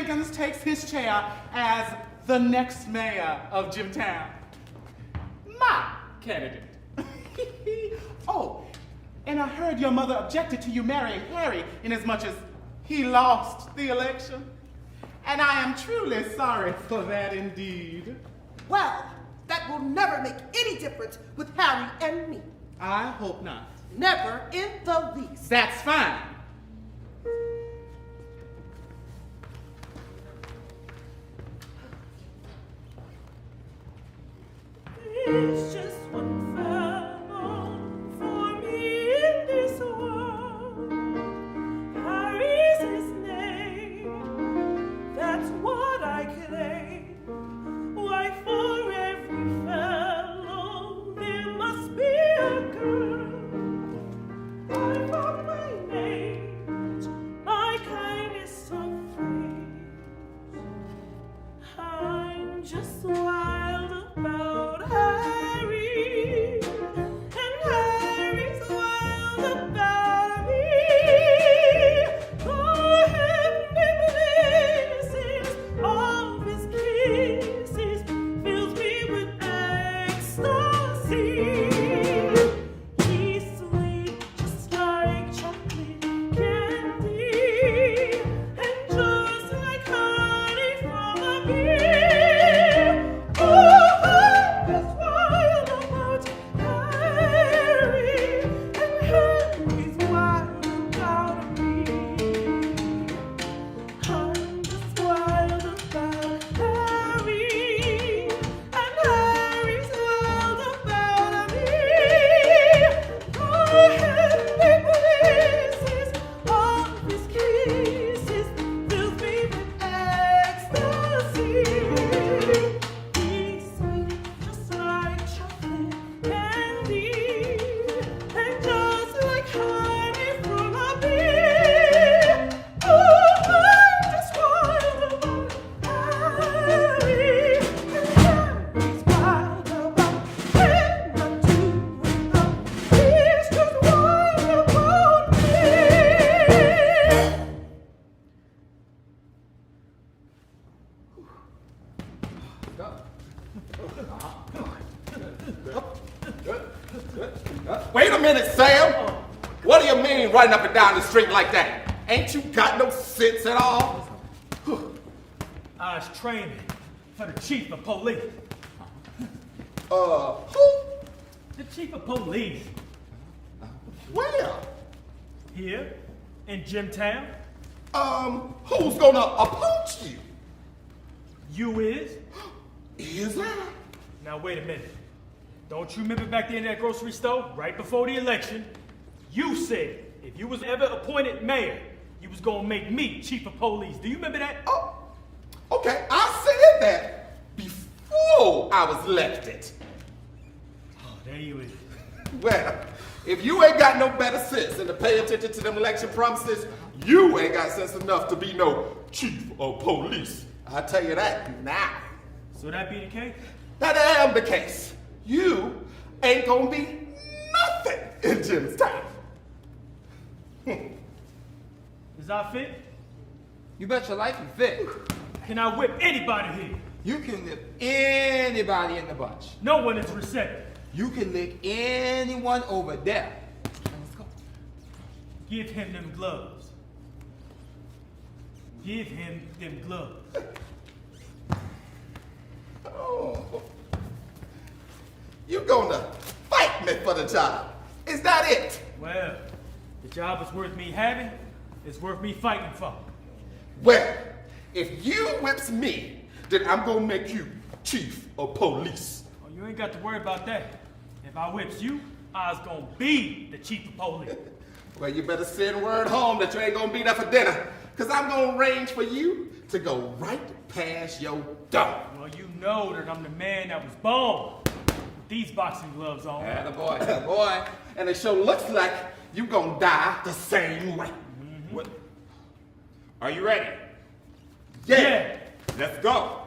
Jenkins takes his chair as the next mayor of Jimtown. My candidate. Oh, and I heard your mother objected to you marrying Harry inasmuch as he lost the election. And I am truly sorry for that indeed. Well, that will never make any difference with Harry and me. I hope not. Never in the least. That's fine. It's just one fellow for me in this world. Harry's his name, that's what I claim. Why, for every fellow there must be a girl. I found my mate, my kindness of face. I'm just wild about Harry, and Harry's wild about me. Oh, heavenly blisses of his kisses fills me with ecstasy. He's sweet, just like chocolate candy, and just like honey from a bee. Oh, I'm just wild about Harry, and Harry's wild about me. I'm just wild about Harry, and Harry's wild about me. Oh, heavenly blisses of his kisses fills me with ecstasy. He's sweet, just like chocolate candy, and just like honey from a bee. Oh, I'm just wild about Harry, and Harry's wild about him. Not two without, he's just wild about me. Wait a minute, Sam. What do you mean running up and down the street like that? Ain't you got no sense at all? I was training for the chief of police. Who? The chief of police. Where? Here in Jimtown. Who's gonna approach you? You is. Is I? Now wait a minute. Don't you remember back there in that grocery store, right before the election? You said if you was ever appointed mayor, you was gonna make me chief of police. Do you remember that? Oh, okay. I said that before I was elected. Oh, there you is. Well, if you ain't got no better sense than to pay attention to them election promises, you ain't got sense enough to be no chief of police. I tell you that now. So that be the case? That am the case. You ain't gonna be nothing in Jim's town. Is I fit? You bet your life you fit. Can I whip anybody here? You can lick anybody in the bunch. No one is receptive. You can lick anyone over there. Let's go. Give him them gloves. Give him them gloves. Oh. You gonna fight me for the job. Is that it? Well, the job is worth me having. It's worth me fighting for. Well, if you whips me, then I'm gonna make you chief of police. Oh, you ain't got to worry about that. If I whips you, I was gonna be the chief of police. Well, you better send word home that you ain't gonna be there for dinner, because I'm gonna arrange for you to go right past your door. Well, you know that I'm the man that was born with these boxing gloves on. Yeah, the boy. And it sure looks like you gonna die the same way. What? Are you ready? Yeah. Let's go.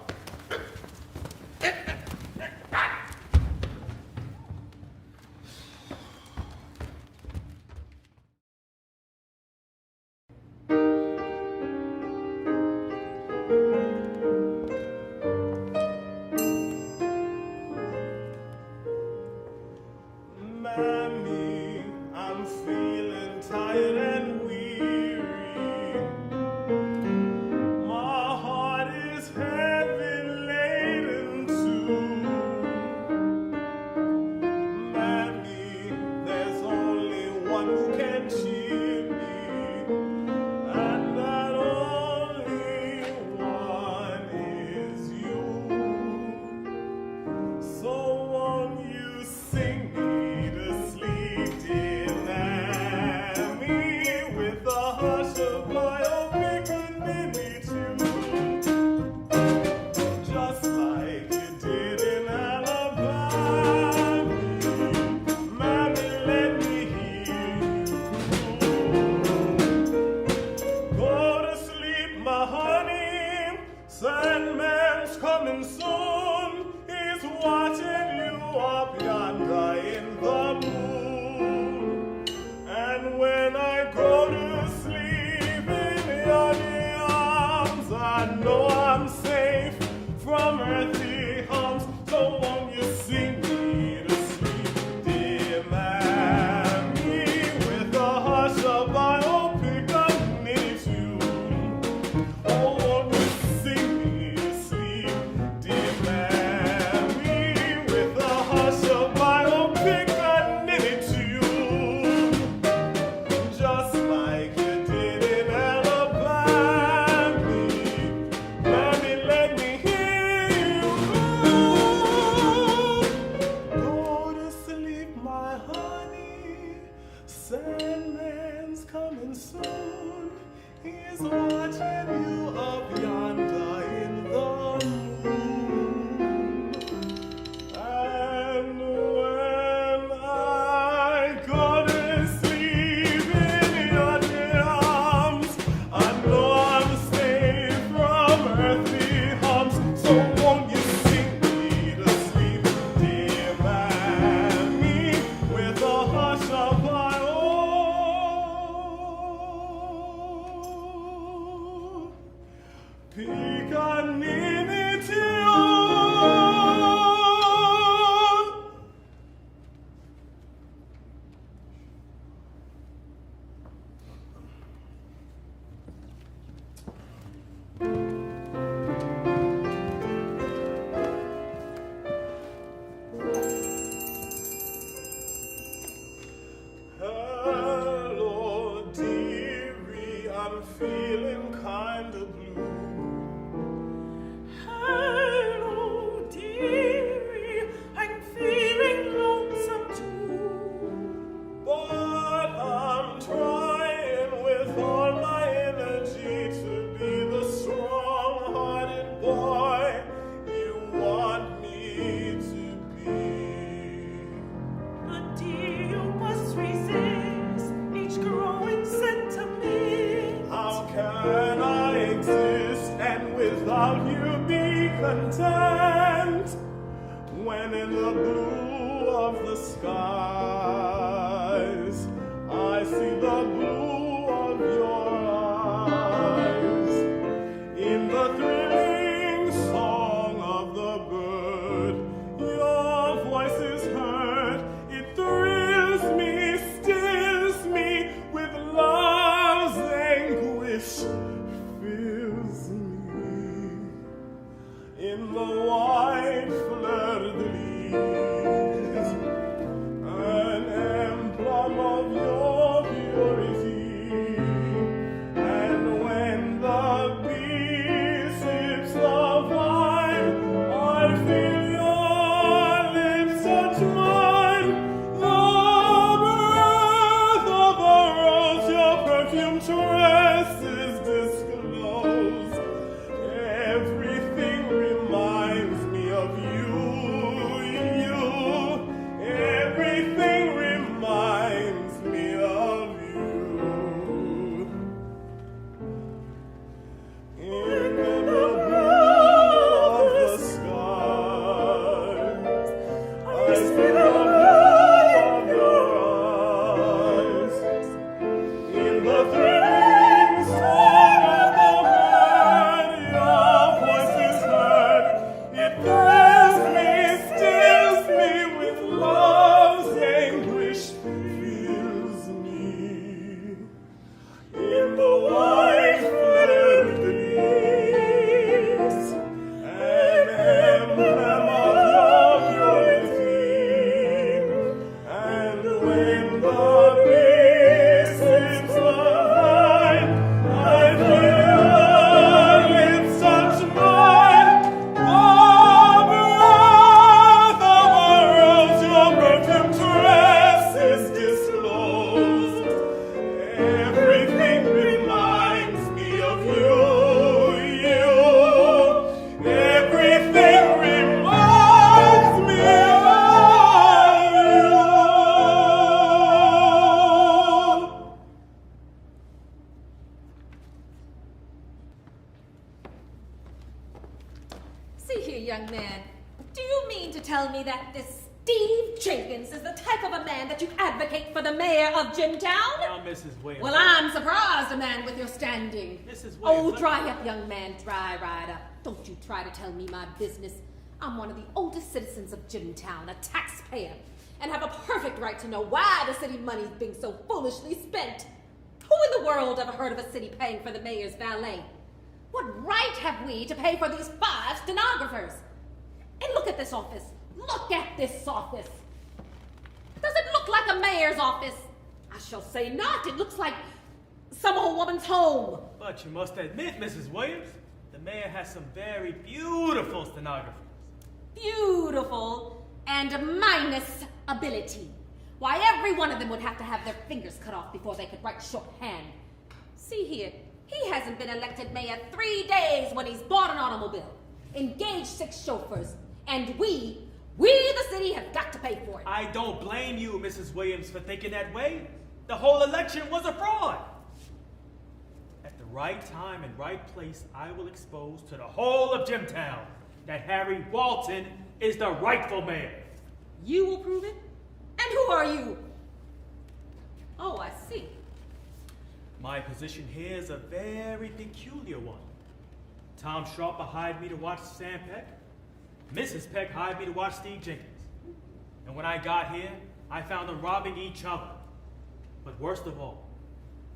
to tell me that this Steve Jenkins is the type of a man that you advocate for the mayor of Jimtown? Now, Mrs. Williams. Well, I'm surprised, a man with your standing. Mrs. Williams. Oh, dry up, young man, dry right up. Don't you try to tell me my business. I'm one of the oldest citizens of Jimtown, a taxpayer, and have a perfect right to know why the city money's being so foolishly spent. Who in the world ever heard of a city paying for the mayor's valet? What right have we to pay for these 5 stenographers? And look at this office. Look at this office. Does it look like a mayor's office? I shall say not. It looks like some old woman's home. But you must admit, Mrs. Williams, the mayor has some very beautiful stenographers. Beautiful and minus ability. Why, every one of them would have to have their fingers cut off before they could write shorthand. See here, he hasn't been elected mayor 3 days when he's bought an automobile, engaged 6 chauffeurs, and we the city, have got to pay for it. I don't blame you, Mrs. Williams, for thinking that way. The whole election was a fraud. At the right time and right place, I will expose to the whole of Jimtown that Harry Walton is the rightful mayor. You will prove it? And who are you? Oh, I see. My position here is a very peculiar one. Tom Sharper hired me to watch Sam Peck. Mrs. Peck hired me to watch Steve Jenkins. And when I got here, I found them robbing each other. But worst of all,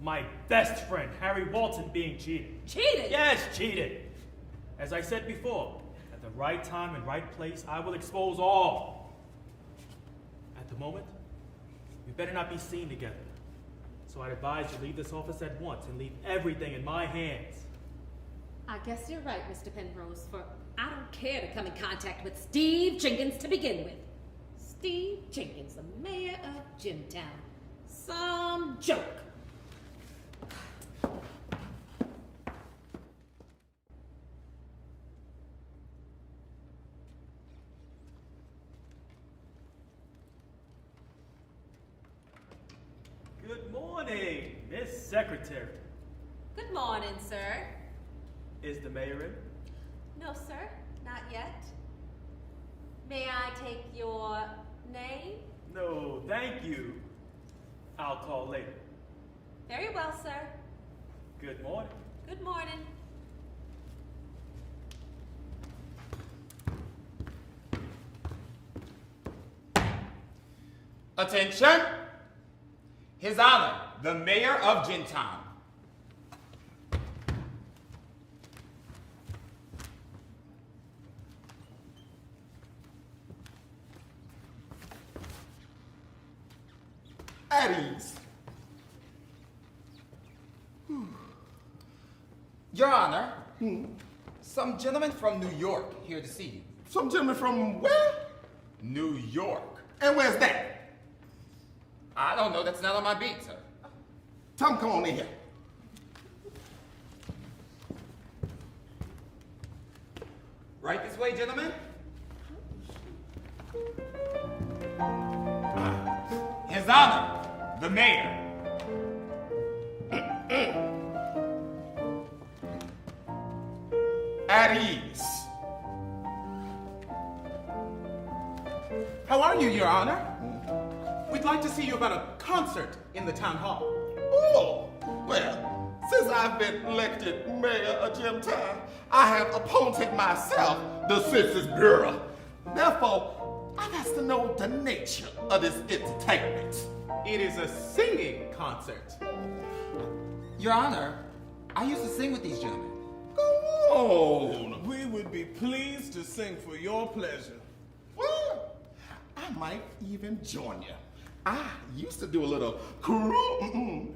my best friend, Harry Walton, being cheated. Cheated? Yes, cheated. As I said before, at the right time and right place, I will expose all. At the moment, we better not be seen together. So I'd advise you leave this office at once and leave everything in my hands. I guess you're right, Mr. Penrose, for I don't care to come in contact with Steve Jenkins to begin with. Steve Jenkins, the mayor of Jimtown. Some joke. Good morning, Miss Secretary. Good morning, sir. Is the mayor in? No, sir, not yet. May I take your name? No, thank you. I'll call later. Very well, sir. Good morning. Good morning. Attention! His Honor, the Mayor of Jimtown. At ease. Your Honor, some gentlemen from New York here to see you. Some gentleman from where? New York. And where's that? I don't know, that's not on my beat, sir. Tom, come on in here. Right this way, gentlemen. His Honor, the Mayor. At ease. How are you, Your Honor? We'd like to see you about a concert in the town hall. Oh, well, since I've been elected mayor of Jimtown, I have appointed myself the Census Bureau. Therefore, I got to know the nature of this entertainment. It is a singing concert. Your Honor, I used to sing with these gentlemen. Go on. We would be pleased to sing for your pleasure. Well, I might even join you. I used to do a little crooning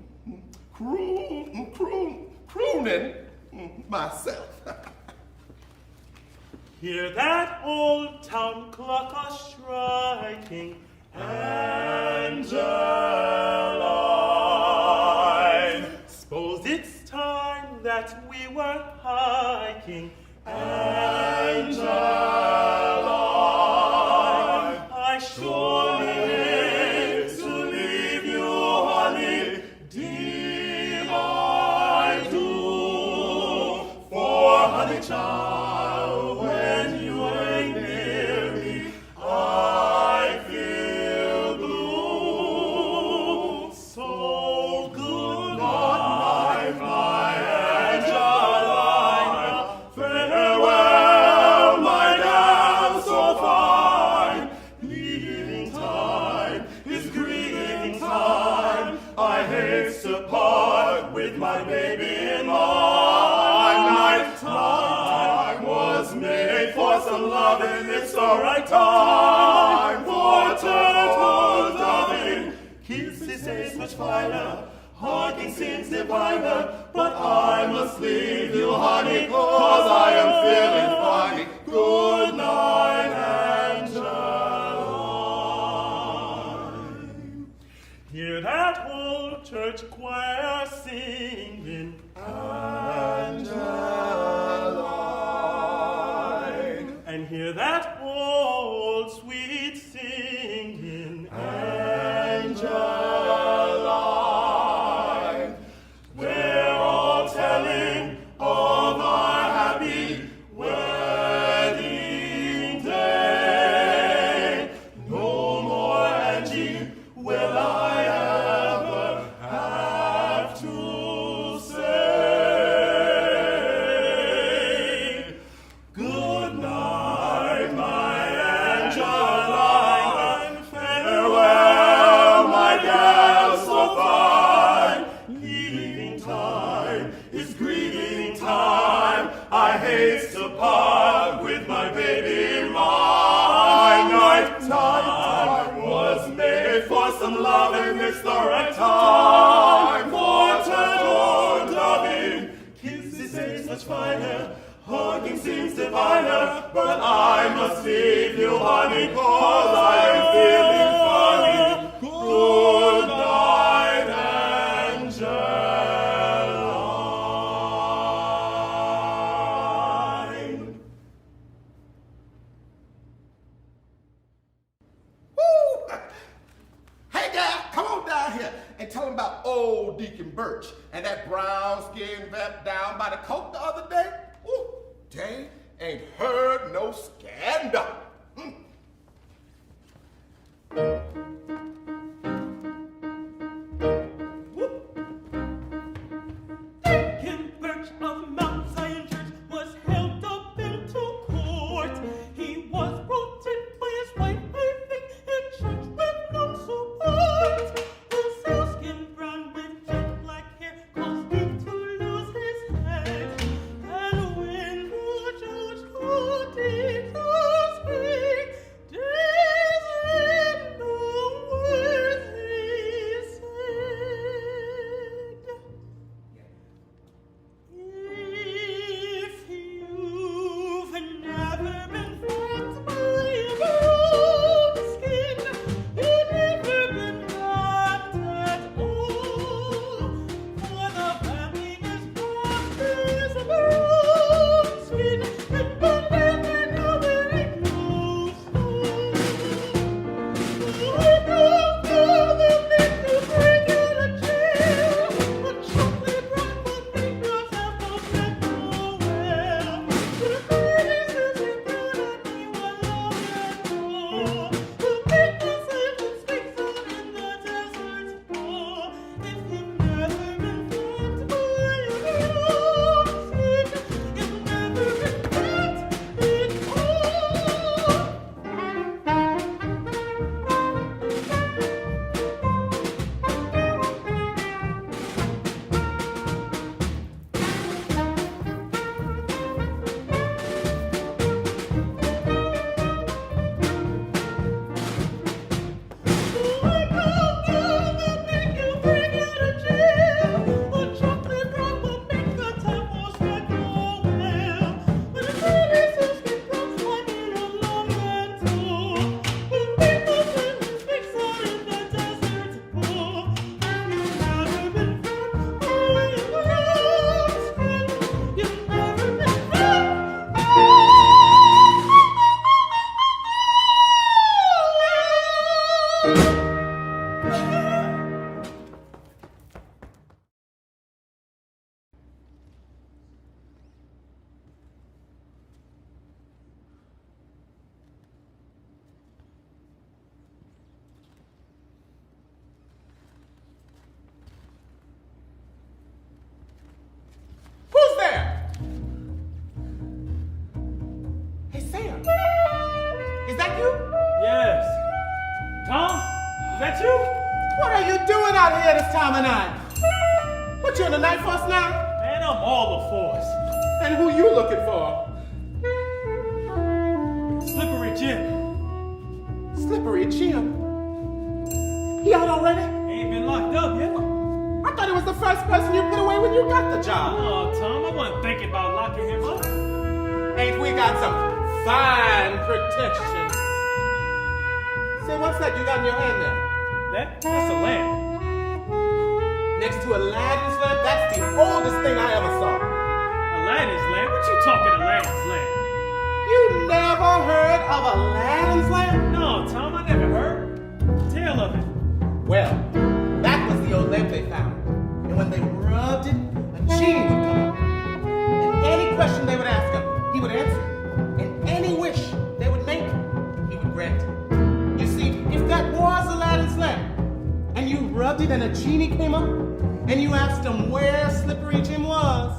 myself. Hear that old town clock a-striking, Angeline. Suppose it's time that we were hiking, Angeline. I surely hate to leave you, honey, dear I do, for honey child, when you ain't near me, I my baby in my night time was made for some loving. It's the right time for turtle doving. Kisses taste much finer, hugging seems diviner, but I must leave you, honey, 'cause I am feeling funny. Good night, Angeline. Hear that old church choir singing, Angeline. And hear that old sweet singing, Angeline. We're all telling of our happy wedding day. No more, Angie, will I ever have to say good night, my Angeline. Farewell, my gal so fine. Leaving time is grieving time. I haste to part with my baby. My night time was made for some loving. It's the right time for turtle doving. Kisses taste much finer, hugging seems diviner, but I must leave you, honey, 'cause I am feeling funny. Good night, Angeline. Woo! Hey, gal, come on down here and tell them about old Deacon Birch and that brown skin vamp down by the coat the other day. Ooh, they ain't heard no scandal. Deacon Birch of Mount Zion Church was held up into court. He was brought in by his wife, I think, in church with no support. His pale skin brown with jet black hair caused him to lose his head. And when the judge could it speak, days in the words he said. If you've never been flanked by a brown skin, you've never been wrapped at all. For the family is brown as a brown skin, and the never know where it goes home. Wake up, girl, they'll make you bring out a jail. A chocolate brown will make your temples get go well. The ladies will say proud of me while long and tall. We'll make the safe and speak out in the desert fall. If you've never been flanked by a brown skin, you've never been flanked Who's there? Hey, Sam. Is that you? Yes. Tom, is that you? What are you doing out here this time of night? What What, you in the night force now? Man, I'm all the force. And who you looking for? Slippery Jim. Slippery Jim. He out already? Ain't been locked up yet. I thought he was the first person you put away when you got the job. Oh, Tom, I wasn't thinking about locking him up. Ain't we got some fine protection? Say, what's that you got in your hand there? That's a lamp. Next to Aladdin's lamp? That's the oldest thing I ever saw. Aladdin's lamp? What you talking Aladdin's lamp? You never heard of Aladdin's lamp? No, Tom, I never heard. Tale of it. Well, that was the old lamp they found. And when they rubbed it, a genie would come up. And any question they would ask him, he would answer. And any wish they would make, he would grant. You see, if that was Aladdin's lamp, and you rubbed it and a genie came up, and you asked him where Slippery Jim was,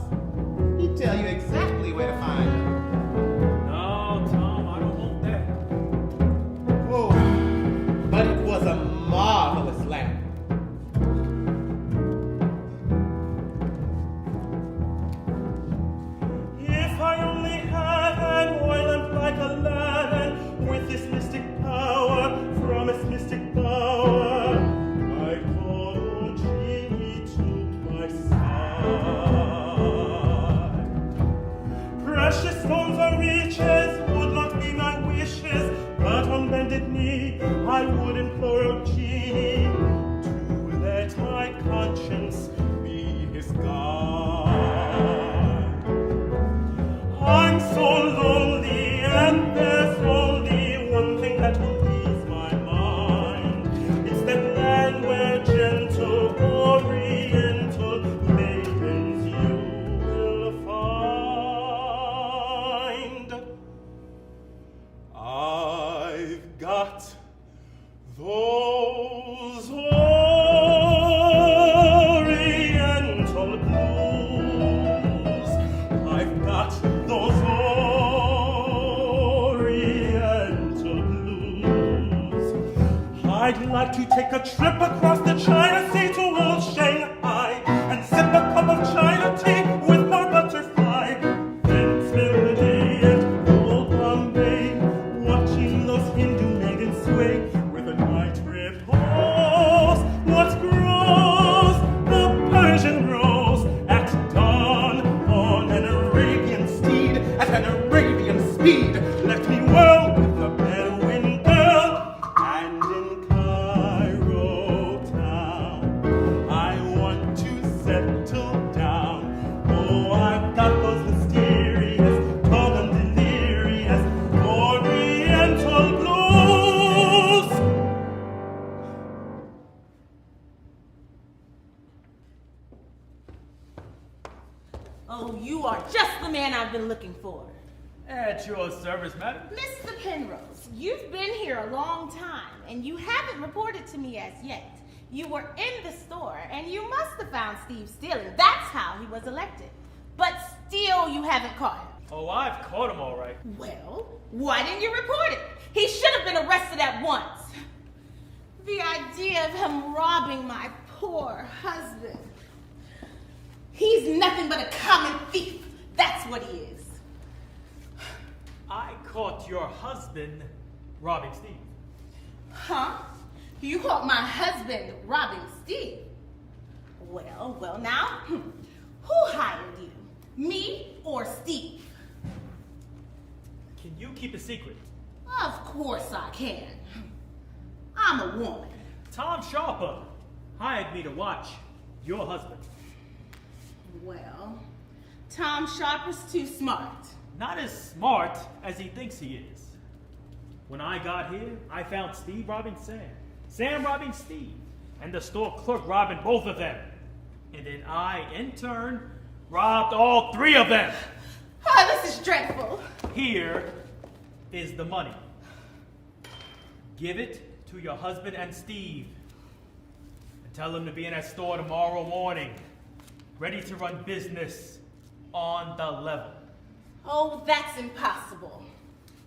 he'd tell you exactly where to find him. No, Tom, I don't want that. Oh, but it was a marvelous lamp. If I only had an oil lamp like Aladdin, with this mystic power from its mystic power, I call a genie to my side. Precious stones or riches would not be my wishes, but on bended knee I would implore a genie to let my conscience be his guide. I'm so lonely, and there's only one thing that will ease my mind. It's that land where gentle oriental maidens you will find. I've got those oriental blues. I've got those oriental blues. I'd like to take a trip across the China Sea to old Shanghai and sip a cup of China tea with my butterfly. Then spend the day at old Bombay, watching those Hindu maidens sway with a night repose. What grows? The Persian rose at dawn on an Arabian steed, at an Arabian speed. Let me whirl with the Bedouin girl, and in Cairo town I want to settle down. Oh, I've got those mysterious, call them delirious, oriental blues. Oh, you are just the man I've been looking for. At your service, madam. Mr. Penrose, you've been here a long time, and you haven't reported to me as yet. You were in the store, and you must have found Steve stealing. That's how he was elected. But still, you haven't caught him. Oh, I've caught him all right. Well, why didn't you report it? He should have been arrested at once. The idea of him robbing my poor husband. He's nothing but a common thief. That's what he is. I caught your husband robbing Steve. Huh? You caught my husband robbing Steve? Well now, who hired you? Me or Steve? Can you keep a secret? Of course I can. I'm a woman. Tom Sharper hired me to watch your husband. Well, Tom Sharper's too smart. Not as smart as he thinks he is. When I got here, I found Steve robbing Sam, Sam robbing Steve, and the store clerk robbing both of them. And then I, in turn, robbed all three of them. Oh, this is dreadful. Here is the money. Give it to your husband and Steve. And tell them to be in that store tomorrow morning, ready to run business on the level. Oh, that's impossible.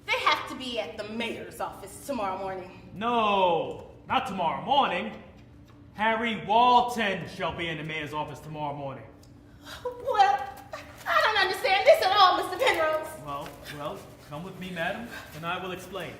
They have to be at the mayor's office tomorrow morning. No, not tomorrow morning. Harry Walton shall be in the mayor's office tomorrow morning. Well, I don't understand this at all, Mr. Penrose. Well, come with me, madam, and I will explain.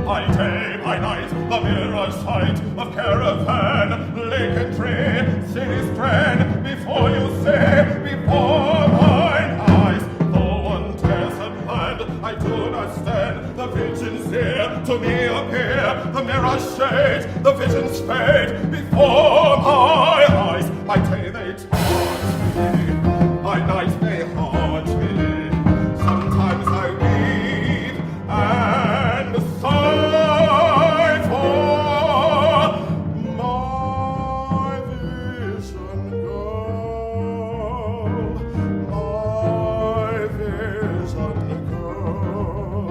by day, by night, the mirror sight of caravan, Lincoln tree, city strand, before you say, before mine eyes, though one tears at hand, I do not stand, the visions here to me appear, the mirror shades, the visions fade, before my eyes, by day they taunt me, by night they haunt me, sometimes I weep and sigh for my vision girl, my vision girl.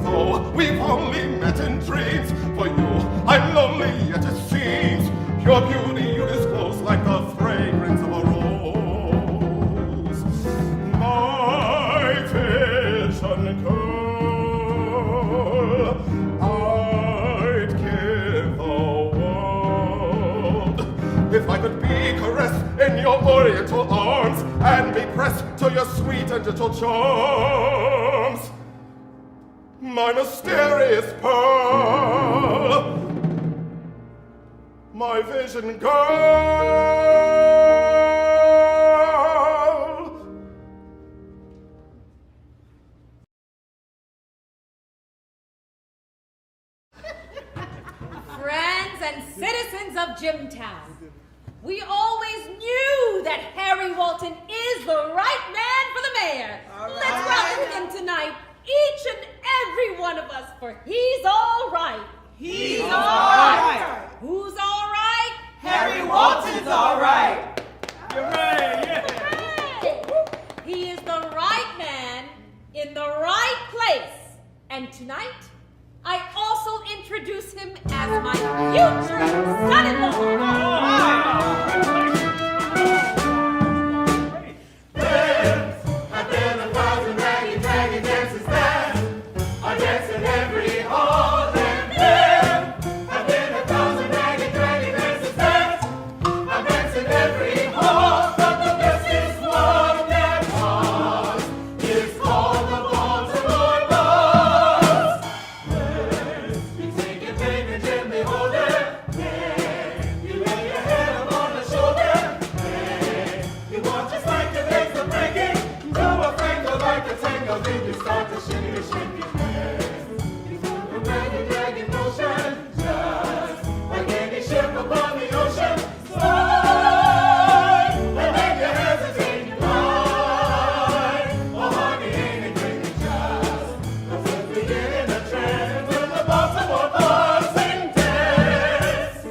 Though we've only met in dreams, for you I'm lonely yet it seems, your beauty you disclose like the fragrance of a rose. My vision girl, I'd give the world if I could be caressed in your oriental arms and be pressed to your sweet and gentle charms. My mysterious pearl, my vision girl. Friends and citizens of Jimtown, we always knew that Harry Walton is the right man for the mayor. Let's welcome him tonight, each and every one of us, for he's all right. He's all right. Who's all right? Harry Walton's all right. Hooray! He is the right man in the right place. And tonight, I also introduce him as my future son-in-law. I've been a thousand raggy, draggy dances that are dancing every hall and there. I've been a thousand raggy, draggy dances that are dancing every hall, but the best is one that was. It's called the Baltimore Buzz. You take your baby, gently hold her. You lay your head up on the shoulder. You walk just like your legs are breaking. Do a tango like a tango, then you start to shake your hands. You do a raggy, raggy motion, just like any ship upon the ocean. Slide, and make your hesitate, glide. Oh, honey, ain't it great to just? 'Cause we get in a trance with the Baltimore Buzz and dance.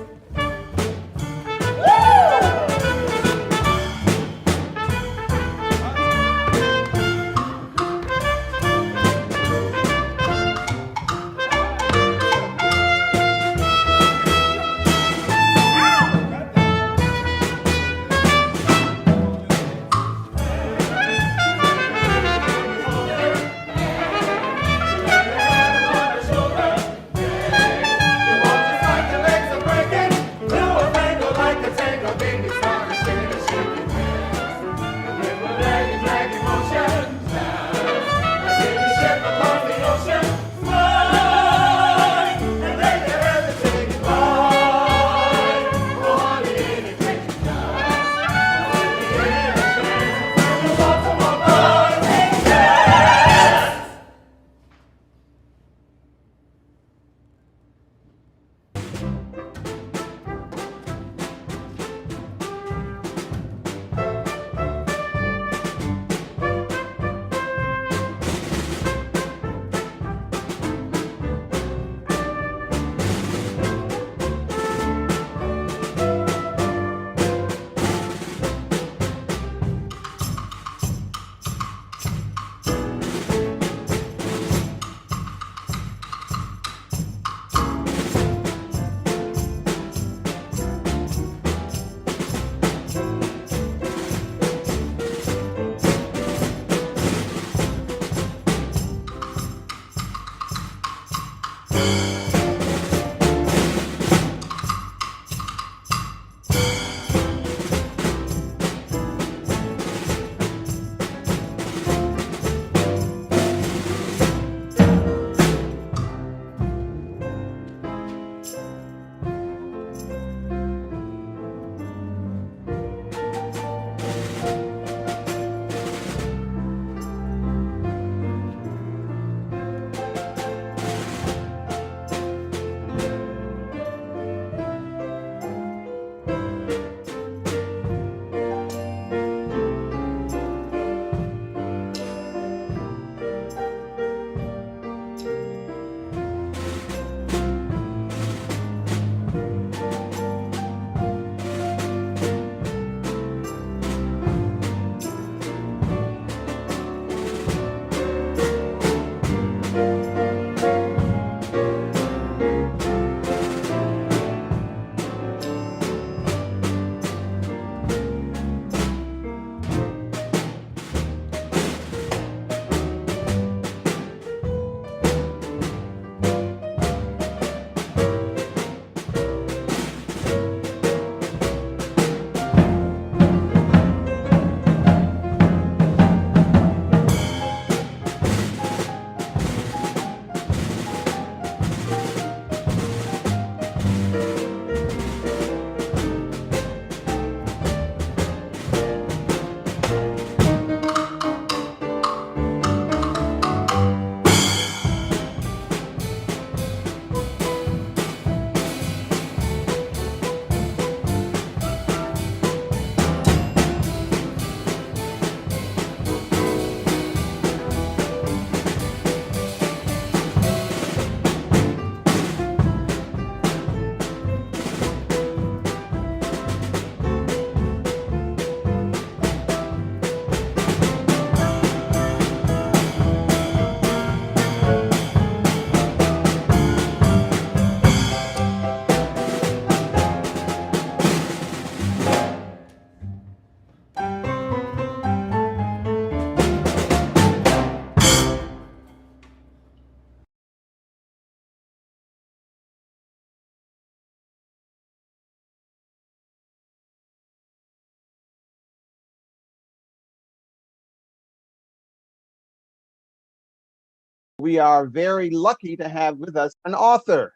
we are very lucky to have with us an author,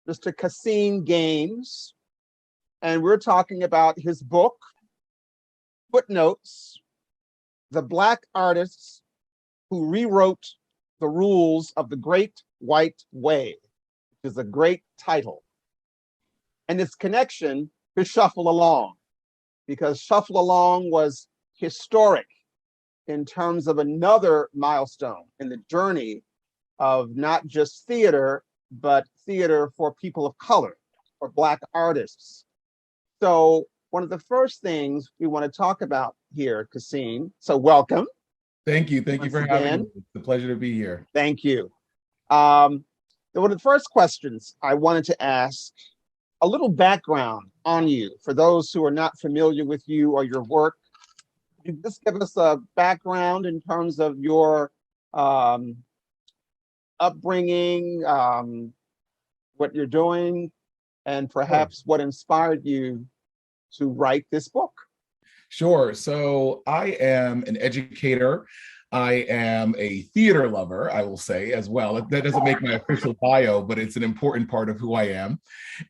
Mr. Cassine Gaines, and we're talking about his book, Footnotes, The Black Artists Who Rewrote the Rules of the Great White Way, which is a great title. And its connection to Shuffle Along, because Shuffle Along was historic in terms of another milestone in the journey of not just theater, but theater for people of color, for Black artists. So one of the first things we want to talk about here, Cassine, so welcome. Thank you. Thank you for having me. It's a pleasure to be here. Thank you. One of the first questions I wanted to ask, a little background on you, for those who are not familiar with you or your work. Could you just give us a background in terms of your upbringing, what you're doing, and perhaps what inspired you to write this book? Sure. So I am an educator. I am a theater lover, I will say as well. That doesn't make my official bio, but it's an important part of who I am.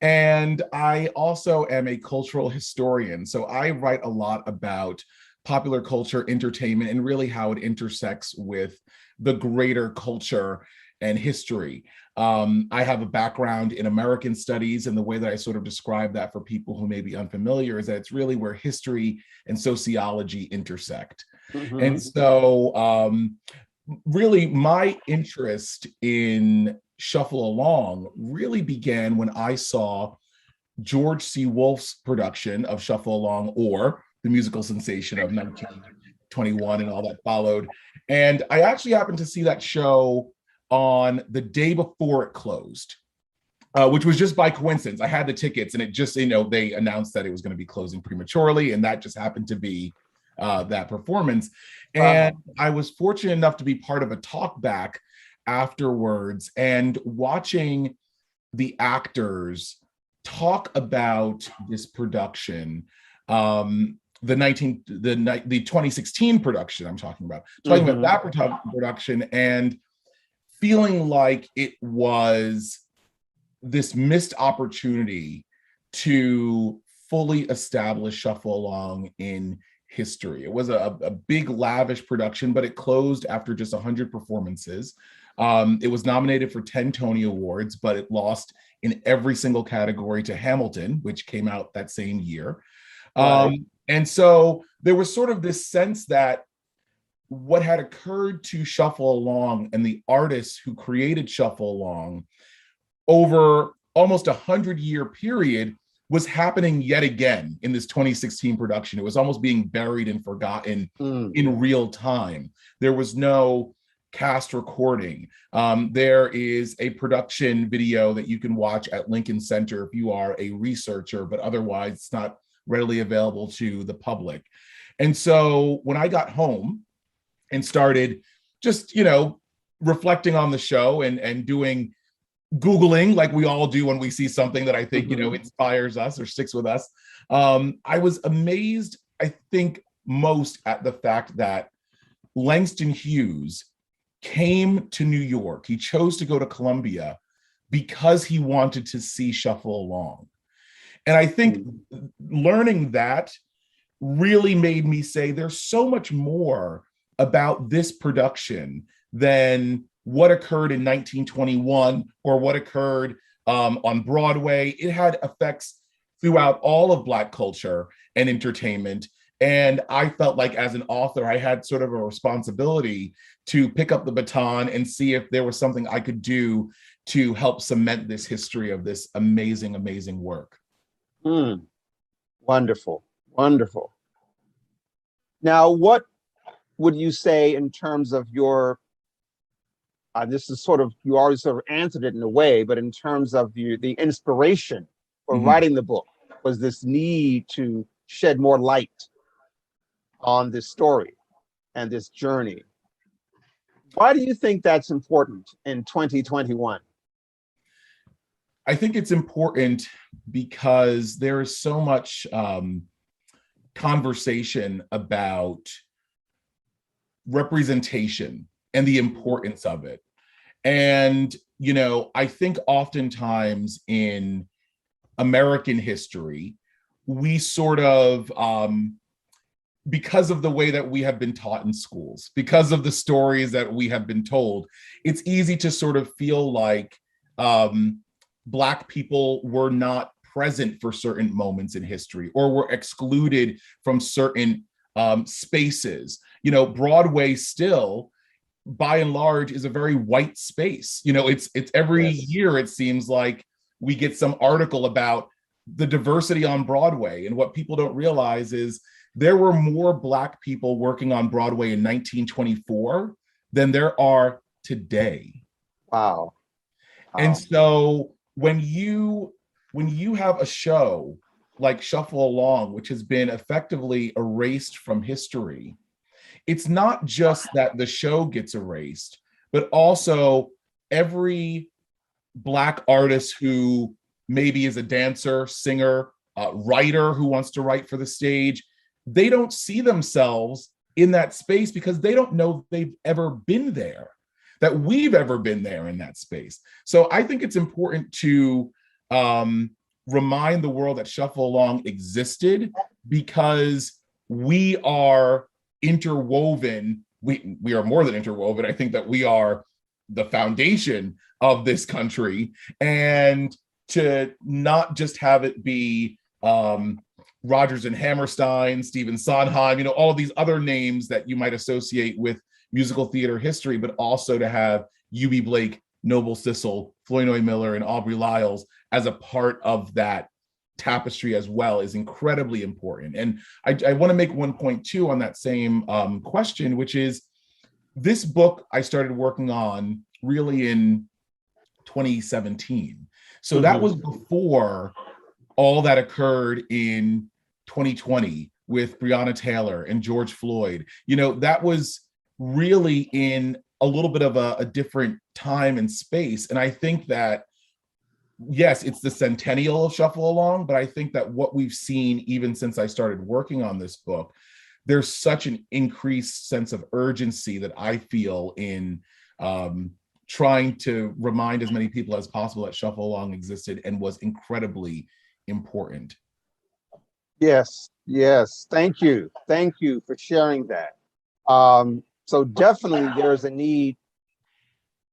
And I also am a cultural historian. So I write a lot about popular culture, entertainment, and really how it intersects with the greater culture and history. I have a background in American studies, and the way that I sort of describe that for people who may be unfamiliar is that it's really where history and sociology intersect. Mm-hmm. And so really my interest in Shuffle Along really began when I saw George C. Wolfe's production of Shuffle Along, or the musical sensation of 1921 and all that followed. And I actually happened to see that show on the day before it closed, which was just by coincidence. I had the tickets and it just, they announced that it was going to be closing prematurely, and that just happened to be that performance. And I was fortunate enough to be part of a talk back afterwards and watching the actors talk about this production, the 2016 production I'm talking about, talking about that production, and feeling like it was this missed opportunity to fully establish Shuffle Along in history. It was a big, lavish production, but it closed after just 100 performances. It was nominated for 10 Tony Awards, but it lost in every single category to Hamilton, which came out that same year. And so there was sort of this sense that what had occurred to Shuffle Along and the artists who created Shuffle Along over almost 100-year period was happening yet again in this 2016 production. It was almost being buried and forgotten in real time. There was no cast recording. There is a production video that you can watch at Lincoln Center if you are a researcher, but otherwise it's not readily available to the public. And so when I got home and started just, reflecting on the show and doing Googling like we all do when we see something that I think, inspires us or sticks with us. I was amazed, I think, most at the fact that Langston Hughes came to New York. He chose to go to Columbia because he wanted to see Shuffle Along. And I think learning that really made me say there's so much more about this production than what occurred in 1921 or what occurred on Broadway. It had effects throughout all of Black culture and entertainment. And I felt like as an author, I had sort of a responsibility to pick up the baton and see if there was something I could do to help cement this history of this amazing, amazing work. Wonderful, wonderful. Now, what would you say in terms of your, this is sort of, you already sort of answered it in a way, but in terms of the inspiration for writing the book was this need to shed more light on this story and this journey. Why do you think that's important in 2021? I think it's important because there is so much conversation about representation and the importance of it. And, I think oftentimes in American history, we sort of, because of the way that we have been taught in schools, because of the stories that we have been told, it's easy to sort of feel like Black people were not present for certain moments in history or were excluded from certain spaces. Broadway still, by and large, is a very white space. It's every year it seems like we get some article about the diversity on Broadway. And what people don't realize is there were more Black people working on Broadway in 1924 than there are today. Wow. And so when you have a show like Shuffle Along, which has been effectively erased from history, it's not just that the show gets erased, but also every Black artist who maybe is a dancer, singer, writer who wants to write for the stage, they don't see themselves in that space because they don't know they've ever been there, that we've ever been there in that space. So I think it's important to remind the world that Shuffle Along existed because we are interwoven. We are more than interwoven. I think that we are the foundation of this country, and to not just have it be Rodgers and Hammerstein, Stephen Sondheim, all of these other names that you might associate with musical theater history, but also to have Eubie Blake, Noble Sissle, Flournoy Miller, and Aubrey Lyles as a part of that tapestry as well is incredibly important. And I want to make one point too on that same question, which is this book I started working on really in 2017. So that was before all that occurred in 2020 with Breonna Taylor and George Floyd. That was really in a little bit of a different time and space. And I think that, yes, it's the centennial of Shuffle Along, but I think that what we've seen even since I started working on this book, there's such an increased sense of urgency that I feel in trying to remind as many people as possible that Shuffle Along existed and was incredibly important. Yes. Thank you for sharing that. So definitely there's a need,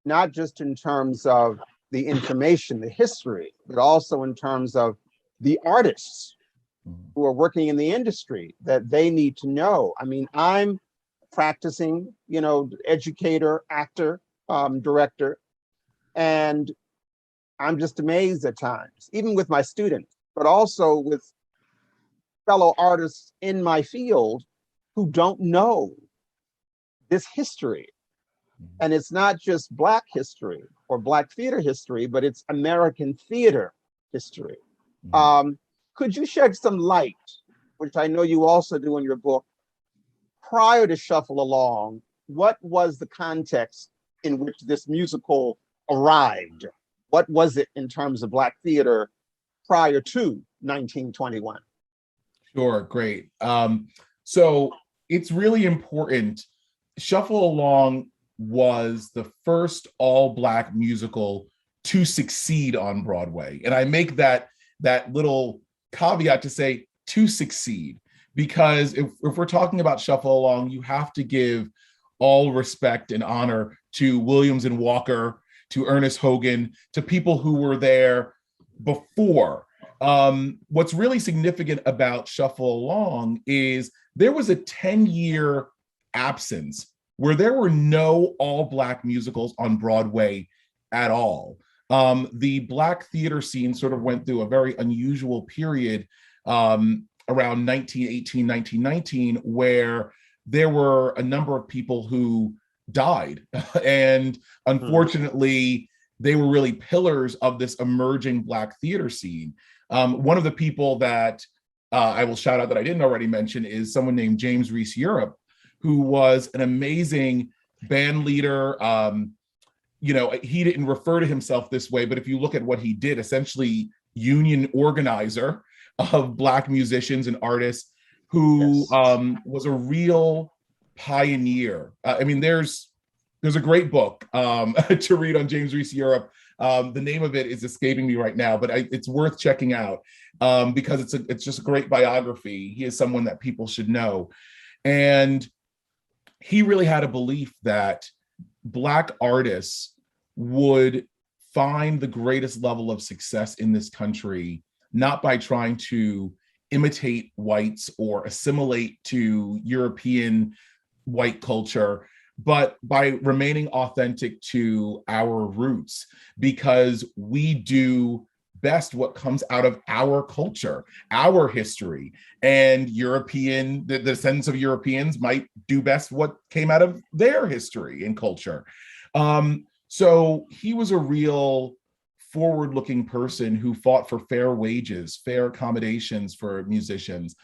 not just in terms of the information, the history, but also in terms of the artists who are working in the industry that they need to know. I mean, I'm practicing, educator, actor, director, and I'm just amazed at times, even with my students, but also with fellow artists in my field who don't know this history. And it's not just Black history or Black theater history, but it's American theater history. Could you shed some light, which I know you also do in your book, prior to Shuffle Along, what was the context in which this musical arrived? What was it in terms of Black theater prior to 1921? Sure, great. So it's really important. Shuffle Along was the first all-Black musical to succeed on Broadway. And I make that little caveat to say to succeed, because if we're talking about Shuffle Along, you have to give all respect and honor to Williams and Walker, to Ernest Hogan, to people who were there before. What's really significant about Shuffle Along is there was a 10-year absence where there were no all-Black musicals on Broadway at all. The Black theater scene sort of went through a very unusual period around 1918, 1919, where there were a number of people who died. And unfortunately, they were really pillars of this emerging Black theater scene. One of the people that I will shout out that I didn't already mention is someone named James Reese Europe, who was an amazing band leader. He didn't refer to himself this way, but if you look at what he did, essentially union organizer of Black musicians and artists, who was a real pioneer. There's there's a great book to read on James Reese Europe. The name of it is escaping me right now, but it's worth checking out because it's just a great biography. He is someone that people should know. And he really had a belief that Black artists would find the greatest level of success in this country, not by trying to imitate whites or assimilate to European white culture, but by remaining authentic to our roots, because we do best what comes out of our culture, our history, and the descendants of Europeans might do best what came out of their history and culture. So he was a real forward-looking person who fought for fair wages, fair accommodations for musicians.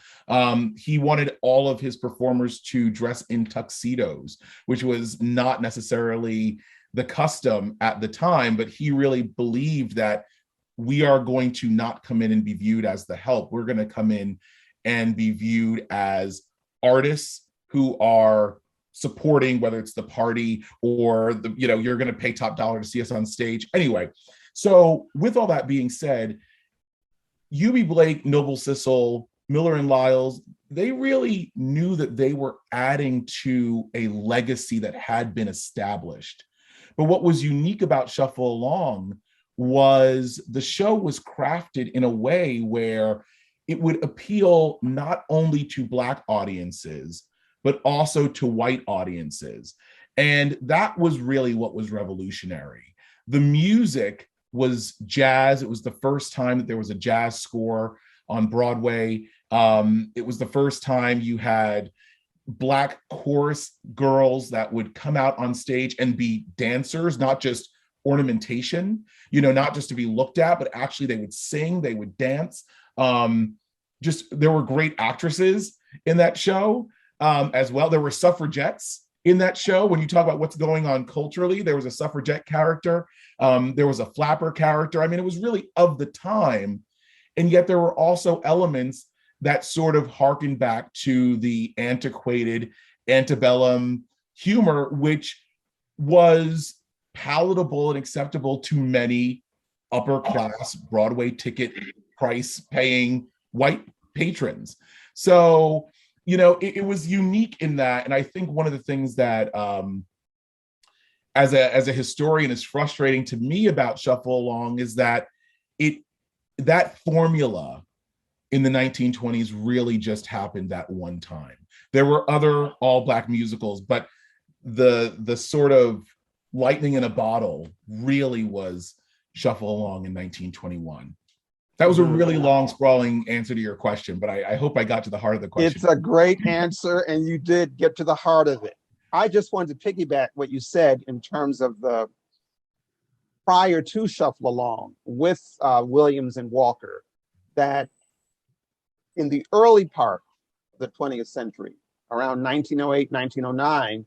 He wanted all of his performers to dress in tuxedos, which was not necessarily the custom at the time, but he really believed that we are going to not come in and be viewed as the help. We're going to come in and be viewed as artists who are supporting, whether it's the party or you're going to pay top dollar to see us on stage. Anyway, so with all that being said, Eubie Blake, Noble Sissle, Miller and Lyles, they really knew that they were adding to a legacy that had been established. But what was unique about Shuffle Along was the show was crafted in a way where it would appeal not only to Black audiences, but also to white audiences. And that was really what was revolutionary. The music was jazz. It was the first time that there was a jazz score on Broadway. It was the first time you had Black chorus girls that would come out on stage and be dancers, not just ornamentation, not just to be looked at, but actually they would sing, they would dance. There were great actresses in that show as well. There were suffragettes in that show. When you talk about what's going on culturally, there was a suffragette character. There was a flapper character. I mean, it was really of the time. And yet there were also elements that sort of harkened back to the antiquated antebellum humor, which was palatable and acceptable to many upper class Broadway ticket price paying white patrons. So, it was unique in that. And I think one of the things that as a historian is frustrating to me about Shuffle Along is that that formula in the 1920s really just happened that one time. There were other all Black musicals, but the sort of lightning in a bottle really was Shuffle Along in 1921. That was a really long, sprawling answer to your question, but I hope I got to the heart of the question. It's a great answer, and you did get to the heart of it. I just wanted to piggyback what you said in terms of the prior to Shuffle Along with Williams and Walker, that in the early part of the 20th century, around 1908, 1909,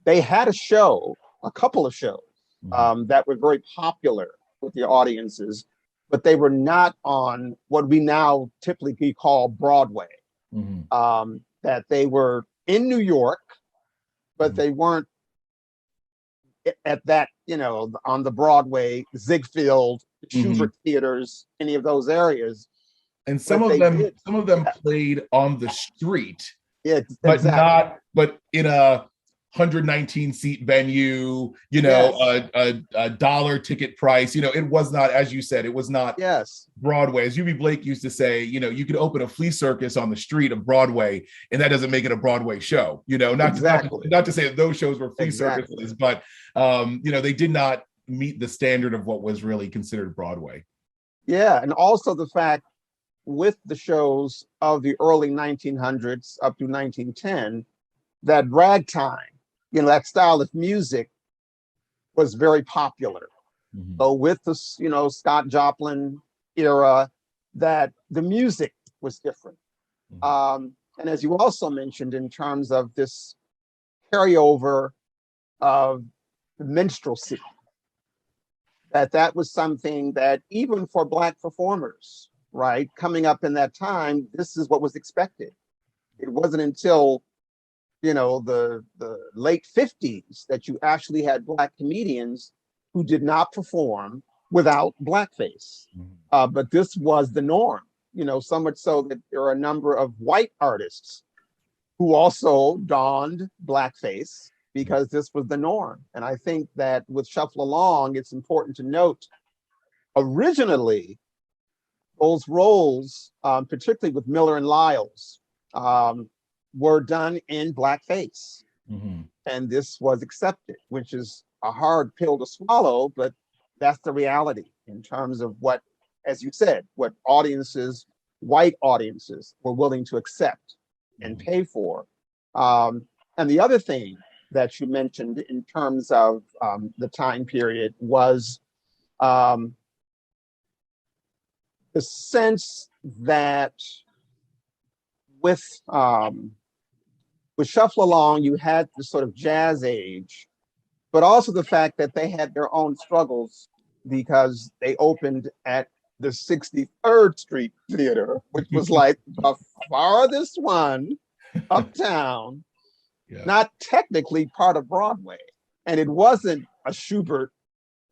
they had a couple of shows that were very popular with the audiences, but they were not on what we now typically call Broadway. That they were in New York, but they weren't at that, on the Broadway, Ziegfeld, Schubert theaters, any of those areas. And some of them played on the street, but but in a 119 seat venue, a dollar ticket price. It was not, as you said, it was not Broadway. As Eubie Blake used to say, you could open a flea circus on the street of Broadway, and that doesn't make it a Broadway show. Not to say that those shows were flea circuses, but they did not meet the standard of what was really considered Broadway. Yeah, and also the fact with the shows of the early 1900s up to 1910, that ragtime, that style of music was very popular. So with the, Scott Joplin era, that the music was different. And as you also mentioned, in terms of this carryover of the minstrelsy, that was something that even for Black performers, right, coming up in that time, this is what was expected. It wasn't until the late 50s that you actually had Black comedians who did not perform without blackface. But this was the norm, so much so that there are a number of white artists who also donned blackface because this was the norm. And I think that with Shuffle Along, it's important to note, originally, those roles, particularly with Miller and Lyles, were done in blackface. And this was accepted, which is a hard pill to swallow, but that's the reality in terms of what, as you said, what audiences, white audiences, were willing to accept and pay for. And the other thing that you mentioned in terms of the time period was the sense that with Shuffle Along, you had the sort of jazz age, but also the fact that they had their own struggles because they opened at the 63rd Street Theater, which was like the farthest one uptown, not technically part of Broadway. And it wasn't a Schubert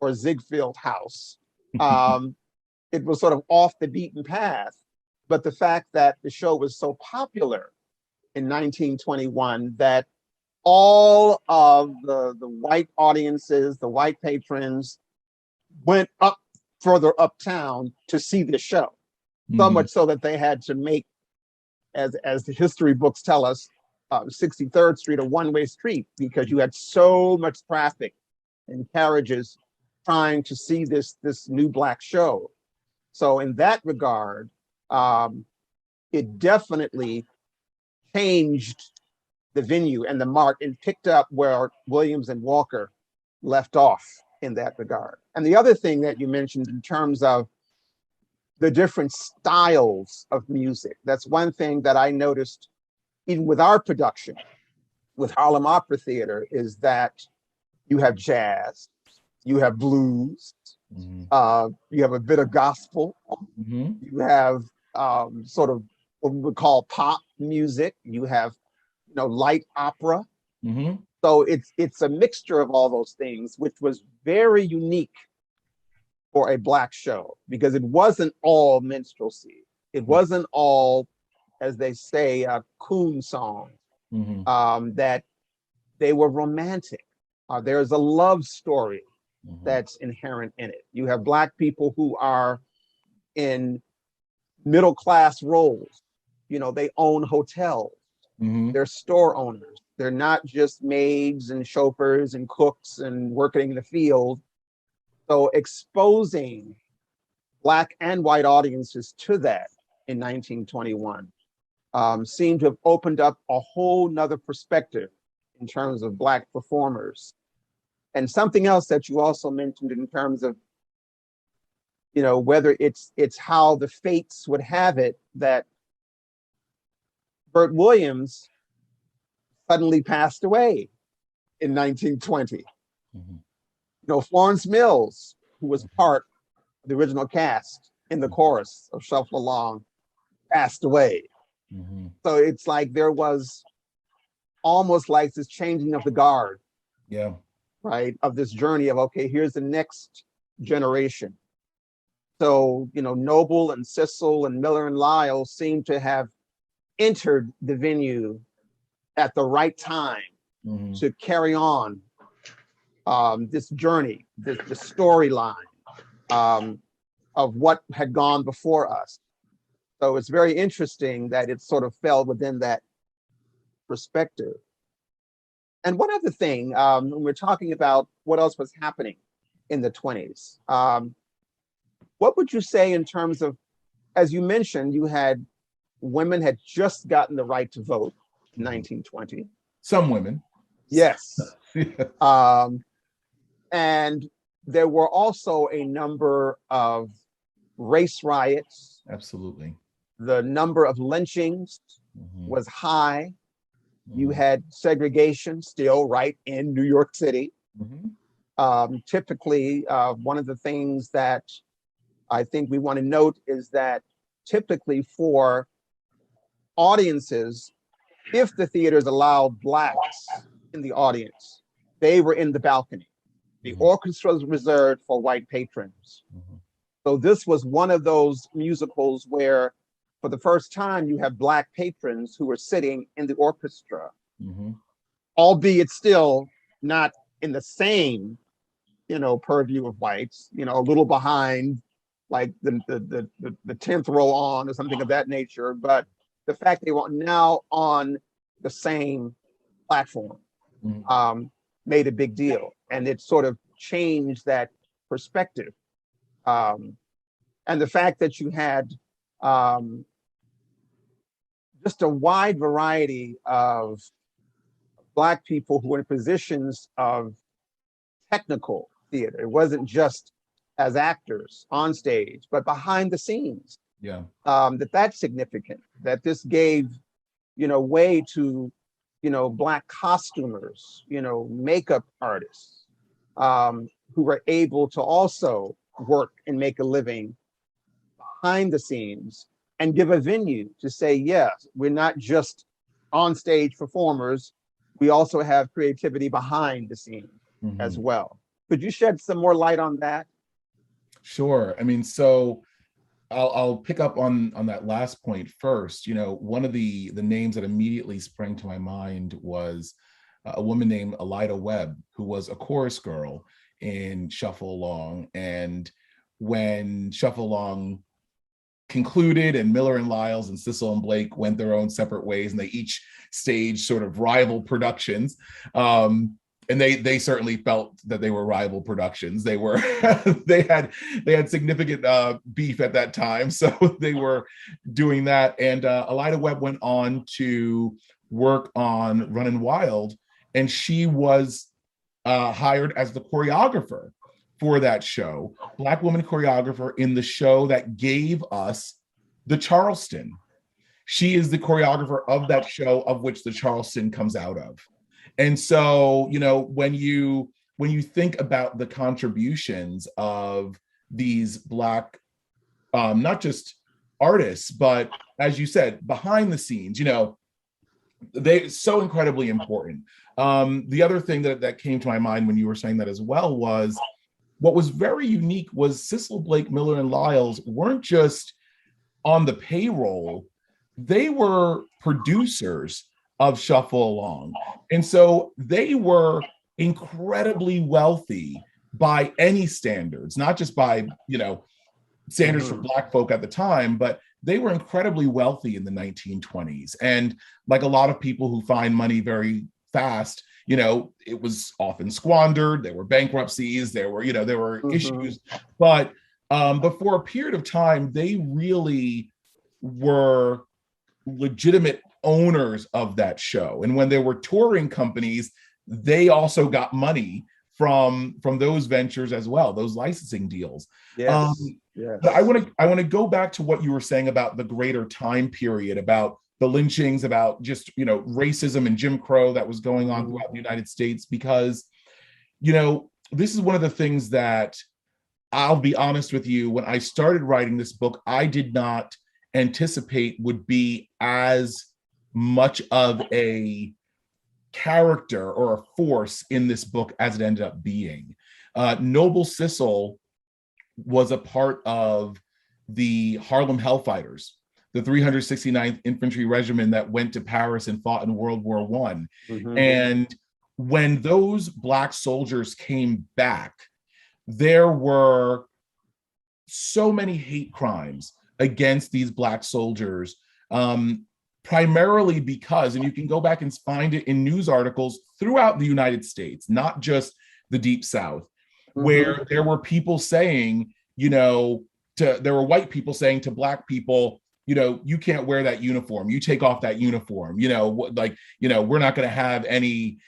or Ziegfeld house. It was sort of off the beaten path. But the fact that the show was so popular in 1921 that all of the white audiences, the white patrons, went up further uptown to see the show. So much so that they had to make, as the history books tell us, 63rd Street a one-way street because you had so much traffic and carriages trying to see this new Black show. So in that regard, it definitely changed the venue and the mark and picked up where Williams and Walker left off in that regard. And the other thing that you mentioned in terms of the different styles of music, that's one thing that I noticed even with our production, with Harlem Opera Theater, is that you have jazz, you have blues, you have a bit of gospel, you have sort of what we would call pop music, you have light opera. So it's a mixture of all those things, which was very unique for a Black show because it wasn't all minstrelsy. It wasn't all, as they say, a coon song, that they were romantic. There's a love story that's inherent in it. You have Black people who are in middle-class roles. They own hotels. They're store owners. They're not just maids and chauffeurs and cooks and working in the field. So exposing Black and white audiences to that in 1921 seemed to have opened up a whole nother perspective in terms of Black performers. And something else that you also mentioned in terms of, whether it's how the fates would have it that Bert Williams suddenly passed away in 1920. Florence Mills, who was part of the original cast in the chorus of Shuffle Along, passed away. So it's like there was almost like this changing of the guard. Right, of this journey of, okay, here's the next generation. So, Noble and Sissle and Miller and Lyles seem to have entered the venue at the right time to carry on this journey, this storyline of what had gone before us. So it's very interesting that it sort of fell within that perspective. And one other thing, when we're talking about what else was happening in the 20s, what would you say in terms of, as you mentioned, women had just gotten the right to vote in 1920. Some women. Yes. And there were also a number of race riots. Absolutely. The number of lynchings was high. You had segregation still right in New York City. Typically, one of the things that I think we want to note is that typically for audiences if the theaters allowed blacks in the audience, they were in the balcony. The orchestra was reserved for white patrons. So this was one of those musicals where, for the first time, you have black patrons who were sitting in the orchestra, albeit still not in the same, purview of whites, a little behind, like the 10th row on or something of that nature. But the fact they were now on the same platform made a big deal, and it sort of changed that perspective. And the fact that you had just a wide variety of Black people who were in positions of technical theater. It wasn't just as actors on stage, but behind the scenes. Yeah. That's significant, that this gave, way to, Black costumers, makeup artists, who were able to also work and make a living behind the scenes and give a venue to say, yes, we're not just on stage performers, we also have creativity behind the scenes as well. Could you shed some more light on that? Sure. I mean, so I'll pick up on that last point first. One of the names that immediately sprang to my mind was a woman named Elida Webb, who was a chorus girl in Shuffle Along. And when Shuffle Along concluded and Miller and Lyles and Sissle and Blake went their own separate ways, and they each staged sort of rival productions. And they certainly felt that they were rival productions. They were they had significant beef at that time, so they were doing that. And Elida Webb went on to work on Runnin' Wild, and she was hired as the choreographer for that show, Black woman choreographer in the show that gave us the Charleston. She is the choreographer of that show, of which the Charleston comes out of. And so, when you think about the contributions of these Black, not just artists, but as you said, behind the scenes, they're so incredibly important. The other thing that came to my mind when you were saying that as well was, what was very unique was Sissle, Blake, Miller, and Lyles weren't just on the payroll, they were producers of Shuffle Along. And so they were incredibly wealthy by any standards, not just by, standards for Black folk at the time, but they were incredibly wealthy in the 1920s. And like a lot of people who find money very fast, it was often squandered. There were bankruptcies, there were issues, but for a period of time, they really were legitimate owners of that show. And when there were touring companies, they also got money from those ventures as well, those licensing deals. Yes. But I want to go back to what you were saying about the greater time period, about the lynchings, about just racism and Jim Crow that was going on throughout the United States, because this is one of the things that, I'll be honest with you, when I started writing this book, I did not anticipate would be as much of a character or a force in this book as it ended up being. Noble Sissle was a part of the Harlem Hellfighters, the 369th Infantry Regiment that went to Paris and fought in World War I. And when those Black soldiers came back, there were so many hate crimes against these Black soldiers, primarily because, and you can go back and find it in news articles throughout the United States, not just the Deep South, where there were people saying, there were white people saying to Black people, you can't wear that uniform. You take off that uniform. We're not going to have any,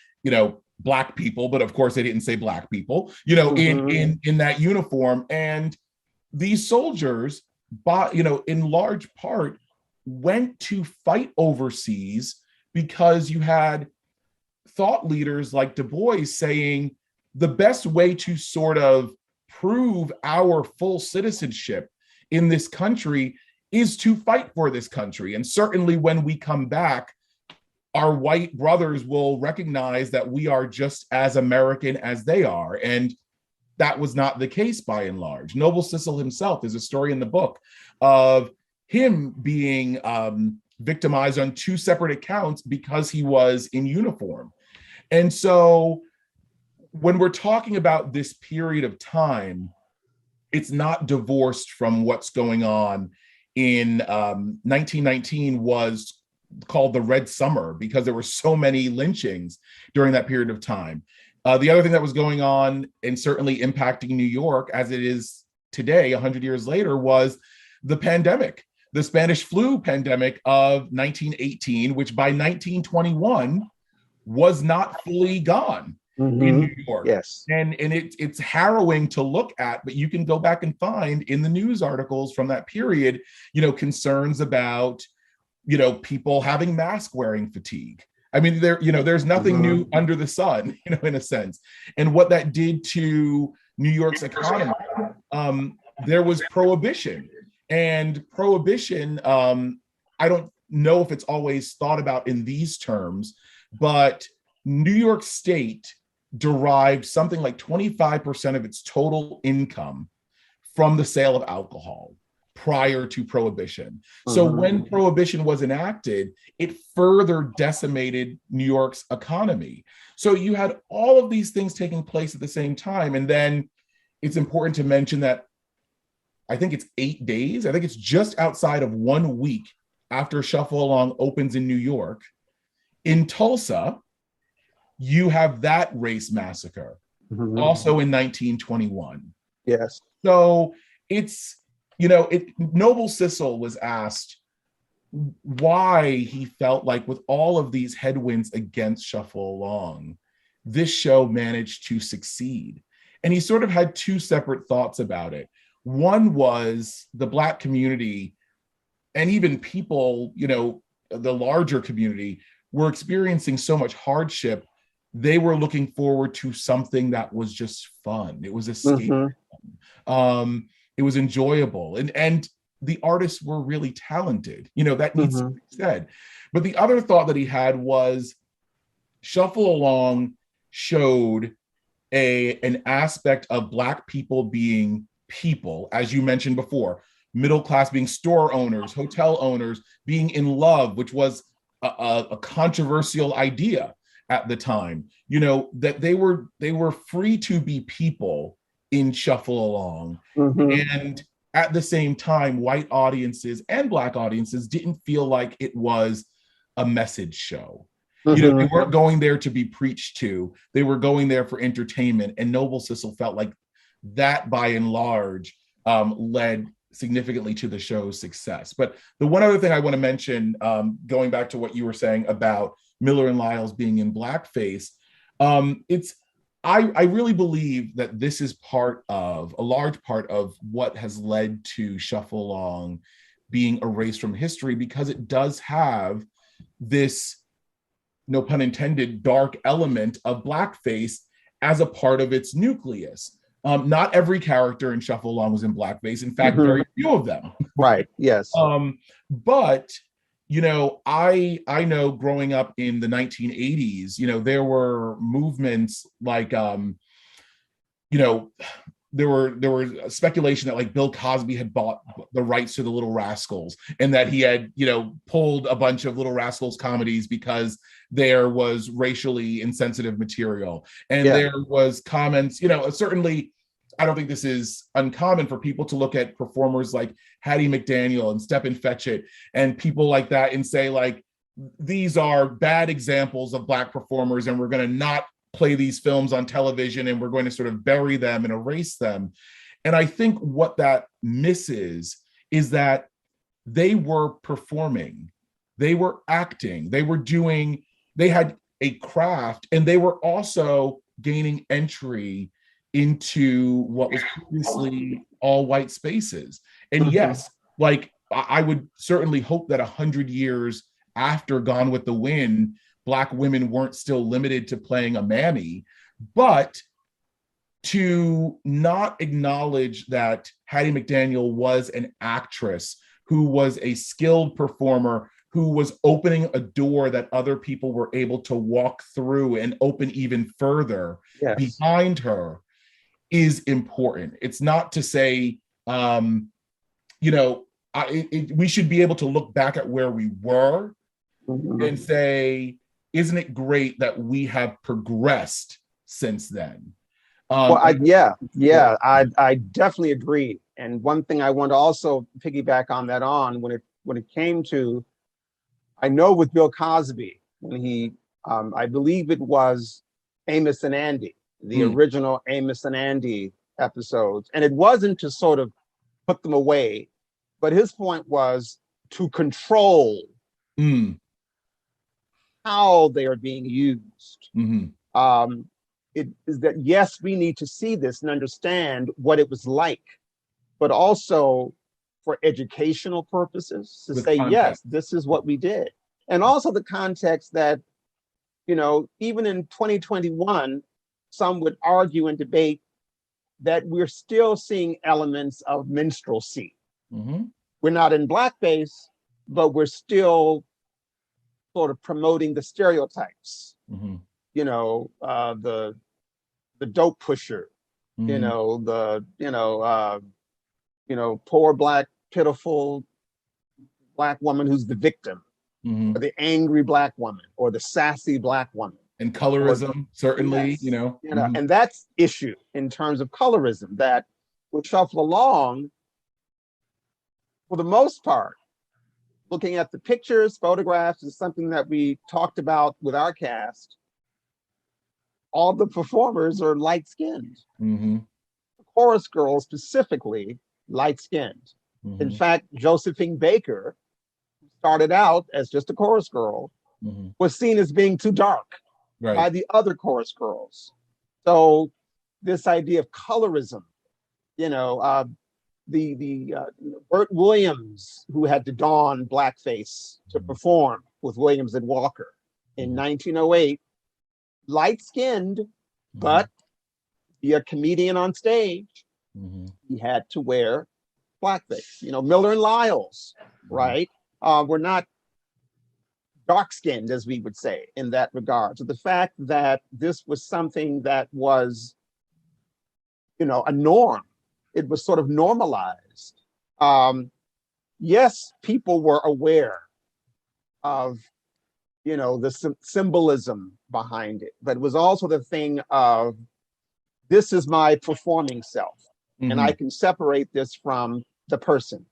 Black people, but of course they didn't say Black people, in that uniform. And these soldiers, in large part, went to fight overseas because you had thought leaders like Du Bois saying the best way to sort of prove our full citizenship in this country is to fight for this country. And certainly when we come back, our white brothers will recognize that we are just as American as they are. And that was not the case by and large. Noble Sissle himself, is a story in the book of him being victimized on 2 separate accounts because he was in uniform. And so when we're talking about this period of time, it's not divorced from what's going on in 1919 was called the Red Summer because there were so many lynchings during that period of time. The other thing that was going on and certainly impacting New York as it is today, 100 years later, was the pandemic, the Spanish flu pandemic of 1918, which by 1921 was not fully gone in New York. Yes. And it's harrowing to look at, but you can go back and find in the news articles from that period, concerns about, people having mask wearing fatigue. I mean, there's nothing new under the sun, in a sense. And what that did to New York's economy, there was prohibition. And prohibition, I don't know if it's always thought about in these terms, but New York State derived something like 25% of its total income from the sale of alcohol prior to prohibition. So when prohibition was enacted, it further decimated New York's economy. So you had all of these things taking place at the same time. And then it's important to mention that I think it's 8 days. I think it's just outside of 1 week after Shuffle Along opens in New York. In Tulsa, you have that race massacre, also in 1921. Yes. So it's, Noble Sissle was asked why he felt like with all of these headwinds against Shuffle Along, this show managed to succeed. And he sort of had 2 separate thoughts about it. One was the Black community and even people, the larger community were experiencing so much hardship. They were looking forward to something that was just fun. It was escape. It was enjoyable. And the artists were really talented. That needs to be said. But the other thought that he had was Shuffle Along showed an aspect of Black people being people, as you mentioned before, middle class being store owners, hotel owners, being in love, which was a controversial idea at the time, that they were free to be people in Shuffle Along. And at the same time, white audiences and Black audiences didn't feel like it was a message show. They weren't going there to be preached to. They were going there for entertainment. And Noble Sissle felt like that, by and large, led significantly to the show's success. But the one other thing I want to mention, going back to what you were saying about Miller and Lyles being in blackface, I really believe that this is a large part of what has led to Shuffle Along being erased from history, because it does have this, no pun intended, dark element of blackface as a part of its nucleus. Not every character in Shuffle Along was in blackface. In fact, very few of them. Right. Yes. But I know growing up in the 1980s, there were movements like, there were speculation that like Bill Cosby had bought the rights to the Little Rascals, and that he had, pulled a bunch of Little Rascals comedies because there was racially insensitive material. And there was comments, certainly, I don't think this is uncommon for people to look at performers like Hattie McDaniel and Stephen Fetchit and people like that and say, like, these are bad examples of Black performers, and we're going to not play these films on television, and we're going to sort of bury them and erase them. And I think what that misses is that they were performing, they were acting, they had a craft, and they were also gaining entry into what was previously all white spaces. And yes, like I would certainly hope that 100 years after Gone with the Wind, Black women weren't still limited to playing a mammy, but to not acknowledge that Hattie McDaniel was an actress who was a skilled performer, who was opening a door that other people were able to walk through and open even further behind her is important. It's not to say, you know, we should be able to look back at where we were and say, isn't it great that we have progressed since then? Well, I definitely agree. And one thing I want to also piggyback on that when it came to, I know with Bill Cosby, when he, I believe it was Amos and Andy, the original Amos and Andy episodes. And it wasn't to sort of put them away, but his point was to control how they are being used. It is that, yes, we need to see this and understand what it was like, but also for educational purposes to say, yes, this is what we did. And also the context that, you know, even in 2021, some would argue and debate that we're still seeing elements of minstrelsy. We're not in blackface, but we're still sort of promoting the stereotypes. You know, the dope pusher, you know, poor black, pitiful black woman who's the victim, or the angry black woman, or the sassy black woman. And colorism, certainly, you know. And that's issue in terms of colorism that would shuffle along, for the most part. Looking at the pictures, photographs is something that we talked about with our cast. All the performers are light-skinned. The chorus girls specifically, light-skinned. In fact, Josephine Baker, who started out as just a chorus girl, was seen as being too dark by the other chorus girls. So this idea of colorism, you know, Burt Williams, who had to don blackface to perform with Williams and Walker in 1908, light-skinned, but be a comedian on stage, he had to wear blackface. You know, Miller and Lyles, right? Were not dark-skinned, as we would say, in that regard. So the fact that this was something that was, you know, a norm, it was sort of normalized. Yes, people were aware of, you know, the symbolism behind it, but it was also the thing of, this is my performing self, and I can separate this from the person.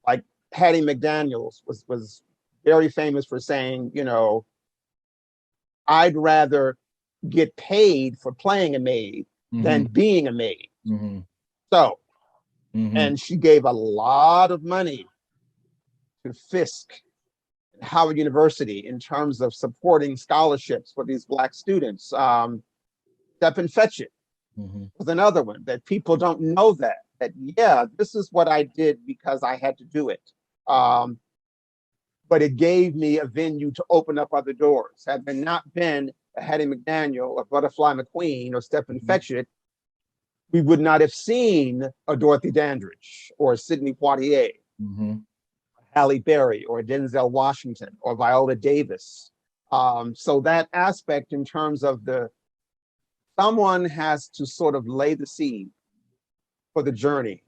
Like Hattie McDaniels was very famous for saying, you know, I'd rather get paid for playing a maid than being a maid. So, and she gave a lot of money to Fisk, Howard University, in terms of supporting scholarships for these Black students. Stephen Fetchit was another one that people don't know that, yeah, this is what I did because I had to do it. But it gave me a venue to open up other doors. Had there not been a Hattie McDaniel, or Butterfly McQueen, or Stephen Fetchit, we would not have seen a Dorothy Dandridge, or Sidney Poitier, Halle Berry, or Denzel Washington, or Viola Davis. So that aspect, in terms of someone has to sort of lay the seed for the journey,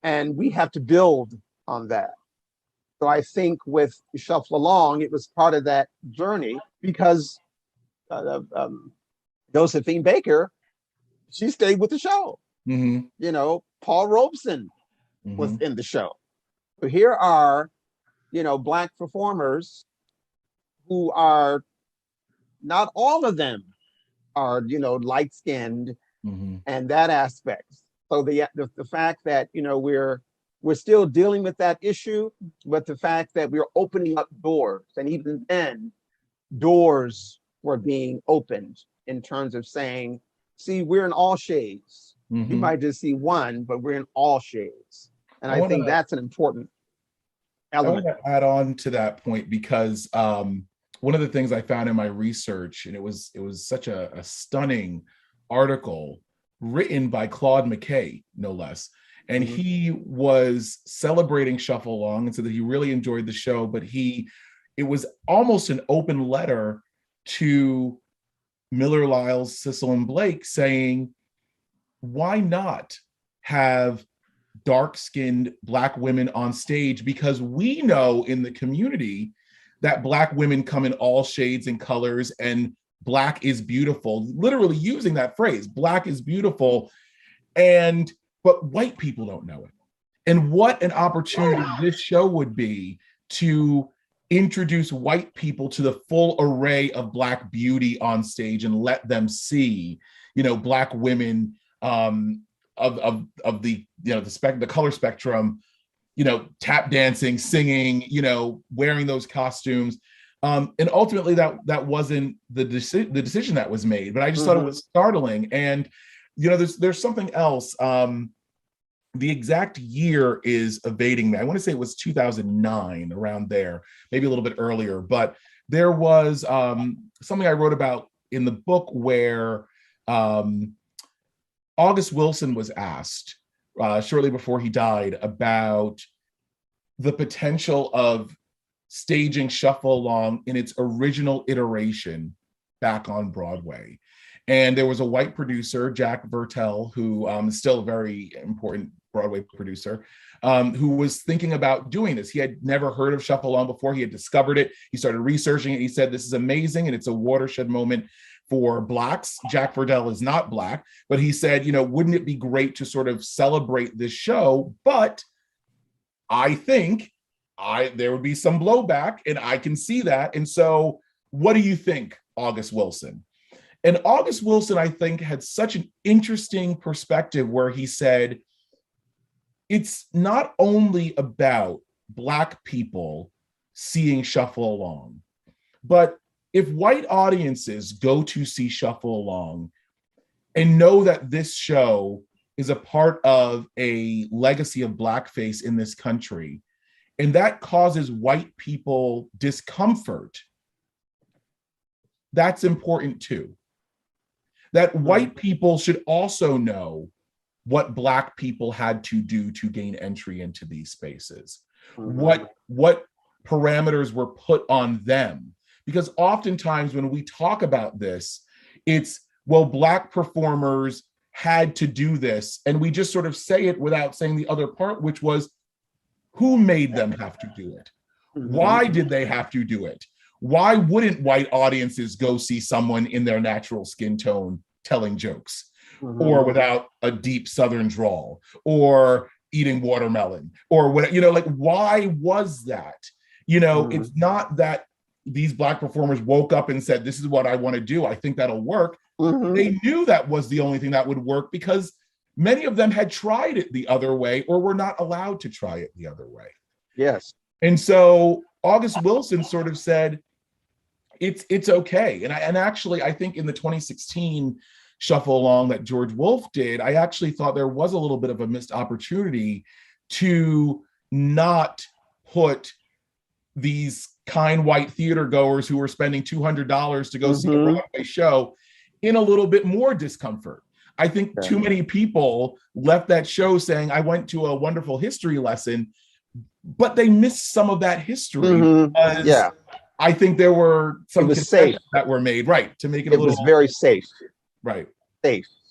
and we have to build on that. So I think with Shuffle Along, it was part of that journey, because Josephine Baker, she stayed with the show. You know, Paul Robeson was in the show. So here are, you know, Black performers who are, not all of them are, you know, light-skinned, and that aspect. So the fact that, you know, we're still dealing with that issue, but the fact that we're opening up doors, and even then, doors were being opened in terms of saying, see, we're in all shades. You might just see one, but we're in all shades. And I think that's an important element. I want to add on to that point, because one of the things I found in my research, and it was such a stunning article written by Claude McKay, no less, and he was celebrating Shuffle Along and said that he really enjoyed the show, but it was almost an open letter to Miller, Lyles, Sissle, and Blake saying, why not have dark-skinned Black women on stage? Because we know in the community that Black women come in all shades and colors, and Black is beautiful, literally using that phrase, Black is beautiful, but white people don't know it. And what an opportunity this show would be to introduce white people to the full array of Black beauty on stage and let them see, Black women of the the color spectrum, tap dancing, singing, wearing those costumes, and ultimately that wasn't the decision that was made. But I just thought it was startling. And there's something else. The exact year is evading me. I want to say it was 2009, around there, maybe a little bit earlier. But there was something I wrote about in the book where August Wilson was asked shortly before he died about the potential of staging Shuffle Along in its original iteration back on Broadway. And there was a white producer, Jack Vertel, who is still a very important Broadway producer, who was thinking about doing this. He had never heard of Shuffle Along before. He had discovered it. He started researching it. He said, this is amazing, and it's a watershed moment for Blacks. Jack Vertel is not Black, but he said, wouldn't it be great to sort of celebrate this show? But I think there would be some blowback, and I can see that. And so what do you think, August Wilson? And August Wilson, I think, had such an interesting perspective where he said, it's not only about Black people seeing Shuffle Along, but if white audiences go to see Shuffle Along and know that this show is a part of a legacy of Blackface in this country, and that causes white people discomfort, that's important too. That white people should also know what Black people had to do to gain entry into these spaces, what parameters were put on them. Because oftentimes when we talk about this, it's, well, Black performers had to do this, and we just sort of say it without saying the other part, which was, who made them have to do it? Why did they have to do it? Why wouldn't white audiences go see someone in their natural skin tone telling jokes, or without a deep Southern drawl, or eating watermelon, or what, why was that? It's not that these Black performers woke up and said, this is what I want to do, I think that'll work. They knew that was the only thing that would work, because many of them had tried it the other way, or were not allowed to try it the other way. Yes. And so August Wilson sort of said, it's okay. And actually, I think in the 2016 Shuffle Along that George Wolfe did, I actually thought there was a little bit of a missed opportunity to not put these kind white theater goers who were spending $200 to go see a Broadway show in a little bit more discomfort. I think too many people left that show saying, I went to a wonderful history lesson, but they missed some of that history. I think there were some concessions that were made, right, to make it a little— It was very safe. Right.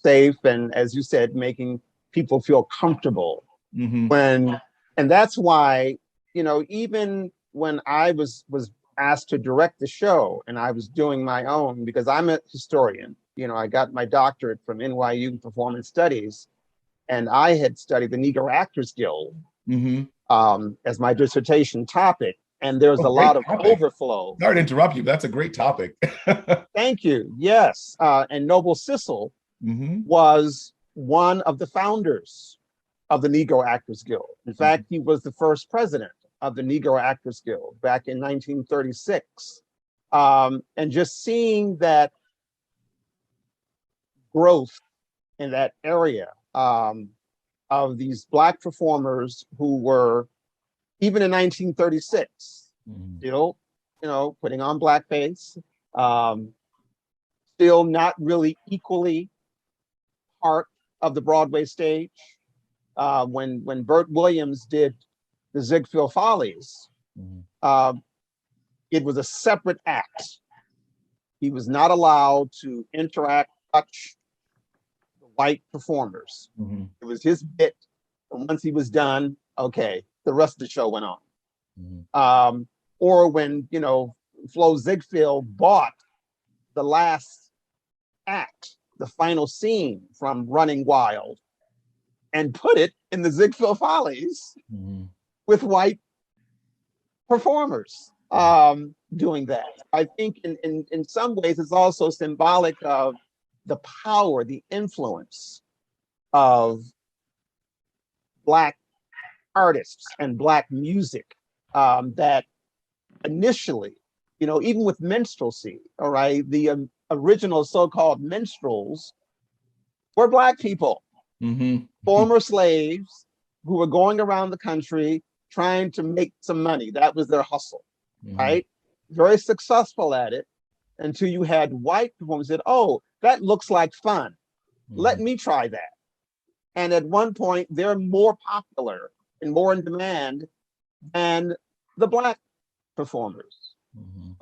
Safe, and as you said, making people feel comfortable. And that's why, even when I was asked to direct the show, and I was doing my own, because I'm a historian, I got my doctorate from NYU in Performance Studies, and I had studied the Negro Actors Guild as my dissertation topic. And there's a lot of overflow. Sorry to interrupt you, but that's a great topic. Thank you. Yes. And Noble Sissle was one of the founders of the Negro Actors Guild. In fact, he was the first president of the Negro Actors Guild back in 1936. And just seeing that growth in that area of these Black performers who were, even in 1936, still, putting on blackface, still not really equally part of the Broadway stage. when Bert Williams did the Ziegfeld Follies, it was a separate act. He was not allowed to interact, touch the white performers. It was his bit. And once he was done, okay, the rest of the show went on. Or when, Flo Ziegfeld bought the last act, the final scene from Running Wild, and put it in the Ziegfeld Follies with white performers doing that. I think in some ways it's also symbolic of the power, the influence of Black artists and Black music that initially, even with minstrelsy, all right, the original so-called minstrels were Black people, former slaves who were going around the country trying to make some money. That was their hustle, right? Very successful at it until you had white people who said, oh, that looks like fun. Let me try that. And at one point, they're more popular and more in demand than the Black performers.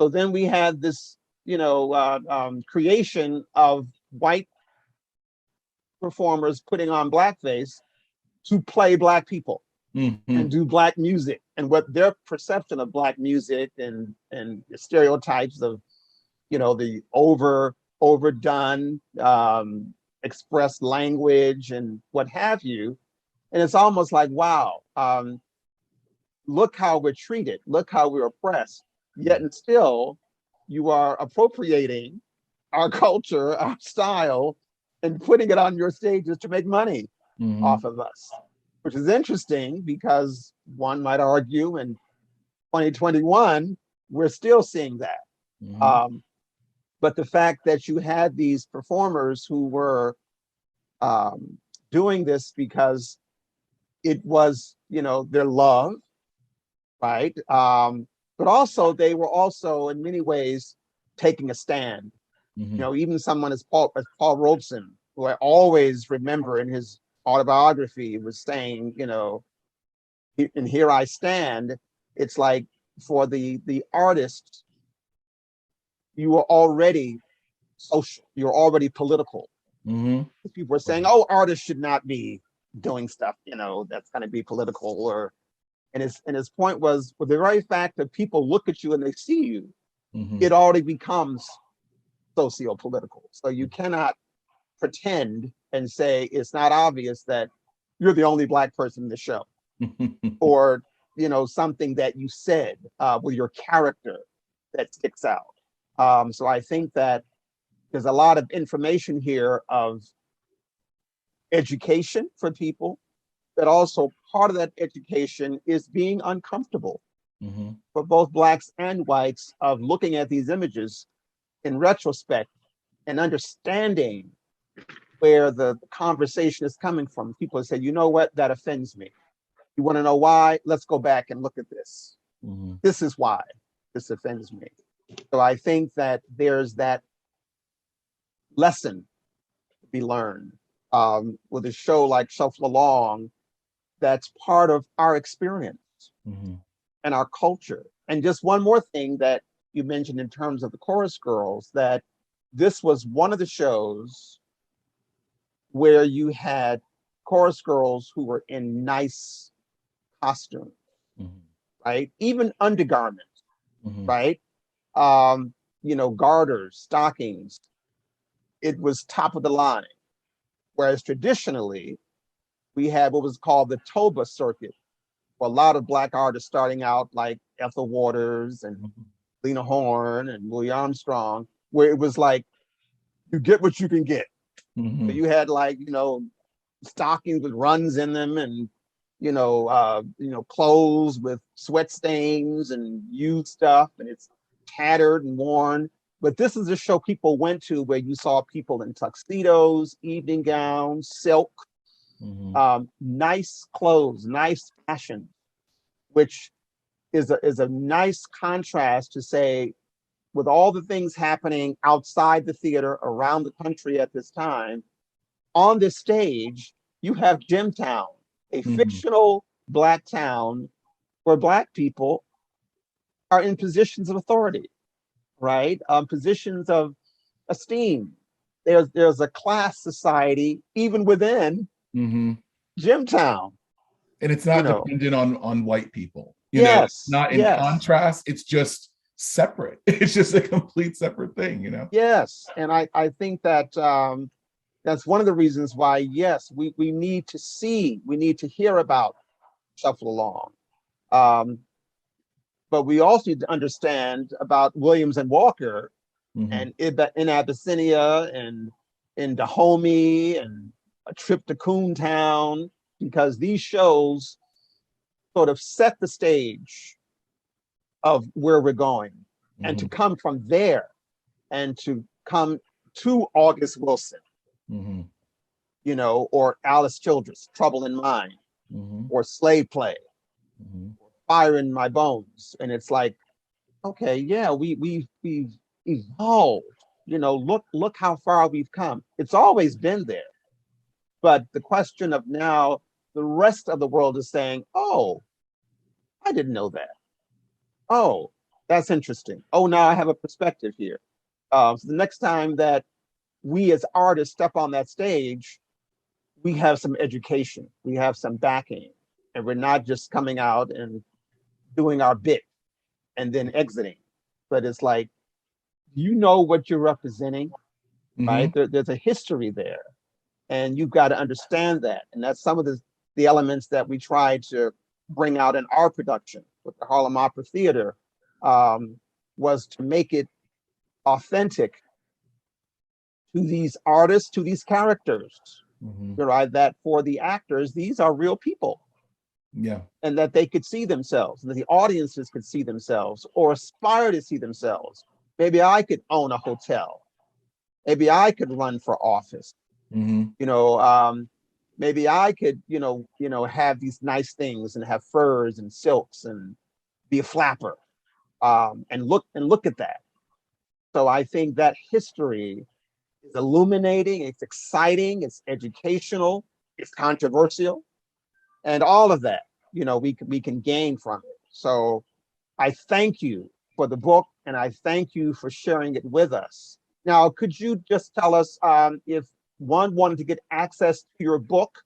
So then we had this, creation of white performers putting on blackface to play Black people and do Black music, and what their perception of Black music and the stereotypes of, the overdone expressed language and what have you. And it's almost like, wow, look how we're treated, look how we're oppressed, yet and still you are appropriating our culture, our style, and putting it on your stages to make money off of us, which is interesting because one might argue in 2021, we're still seeing that. But the fact that you had these performers who were doing this because it was, their love, right? But also they were also in many ways taking a stand. Even someone as Paul Robeson, who I always remember in his autobiography, was saying, and here I stand. It's like for the artist, you were already social, you're already political. People were saying, oh, artists should not be doing stuff, that's going to be political. And his point was, with the very fact that people look at you and they see you, it already becomes socio-political. So you cannot pretend and say it's not obvious that you're the only Black person in the show, or something that you said with your character that sticks out. So I think that there's a lot of information here of education for people, but also part of that education is being uncomfortable for both Blacks and whites of looking at these images in retrospect and understanding where the conversation is coming from. People say, you know what, that offends me. You want to know why? Let's go back and look at this. This is why this offends me. So I think that there's that lesson to be learned with a show like Shuffle Along, that's part of our experience and our culture. And just one more thing that you mentioned in terms of the chorus girls, that this was one of the shows where you had chorus girls who were in nice costumes, right? Even undergarments, right? Garters, stockings. It was top of the line. Whereas traditionally, we had what was called the Toba circuit, for a lot of Black artists starting out like Ethel Waters and Lena Horne and Louis Armstrong, where it was like, you get what you can get. So you had stockings with runs in them and, clothes with sweat stains and used stuff, and it's tattered and worn. But this is a show people went to where you saw people in tuxedos, evening gowns, silk, nice clothes, nice fashion, which is a nice contrast to say, with all the things happening outside the theater around the country at this time, on this stage, you have Jimtown a fictional Black town where Black people are in positions of authority, right? Positions of esteem. There's a class society even within Jimtown. And it's not dependent on white people. You know, it's not in contrast. It's just separate. It's just a complete separate thing, you know? Yes. And I think that that's one of the reasons why, yes, we need to see, we need to hear about Shuffle Along. But we also need to understand about Williams and Walker and in Abyssinia and in Dahomey and A Trip to Coontown, because these shows sort of set the stage of where we're going. And to come from there and to come to August Wilson, you know, or Alice Childress, Trouble in Mind, or Slave Play, Fire in My Bones. And it's like, okay, yeah, we've evolved, you know, look how far we've come. It's always been there. But the question of now, the rest of the world is saying, oh, I didn't know that. Oh, that's interesting. Oh, now I have a perspective here. So the next time that we as artists step on that stage, we have some education, we have some backing, and we're not just coming out and doing our bit and then exiting. But it's like, you know what you're representing, right? There's a history there, and you've got to understand that. And that's some of the elements that we try to bring out in our production with the Harlem Opera Theater, was to make it authentic to these artists, to these characters, right? That for the actors, these are real people. Yeah. And that they could see themselves, and that the audiences could see themselves or aspire to see themselves. Maybe I could own a hotel. Maybe I could run for office. You know, maybe I could, you know, have these nice things and have furs and silks and be a flapper, and look at that. So I think that history is illuminating, it's exciting, it's educational, it's controversial, and all of that, you know, we can gain from it. So I thank you for the book, and I thank you for sharing it with us. Now, could you just tell us if one wanted to get access to your book?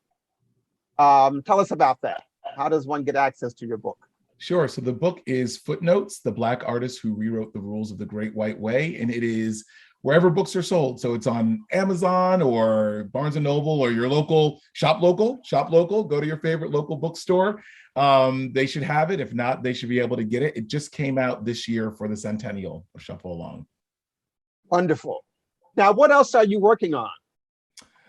Tell us about that. How does one get access to your book? Sure. So the book is Footnotes, The Black Artist Who Rewrote the Rules of the Great White Way, and it is wherever books are sold. So it's on Amazon or Barnes & Noble or your local, shop local, go to your favorite local bookstore. They should have it. If not, they should be able to get it. It just came out this year for the centennial of Shuffle Along. Wonderful. Now, what else are you working on?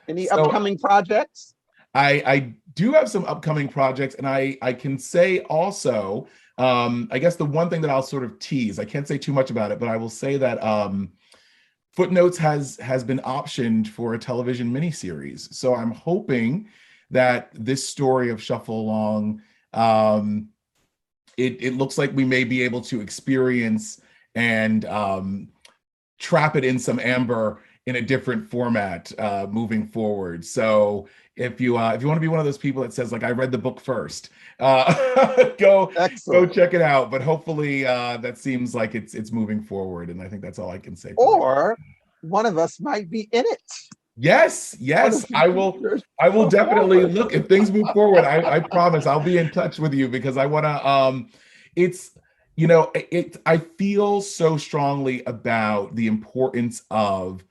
Any upcoming projects? I do have some upcoming projects, and I can say also, I guess the one thing that I'll sort of tease, I can't say too much about it, but I will say that Footnotes has been optioned for a television miniseries. So I'm hoping that this story of Shuffle Along, it looks like we may be able to experience and trap it in some amber in a different format moving forward. So if you want to be one of those people that says, like, I read the book first, go check it out. But hopefully that seems like it's moving forward, and I think that's all I can say. Or one of us might be in it. Yes, I will definitely look if things move forward. I promise I'll be in touch with you, because I want to. It's, you know, I feel so strongly about the importance of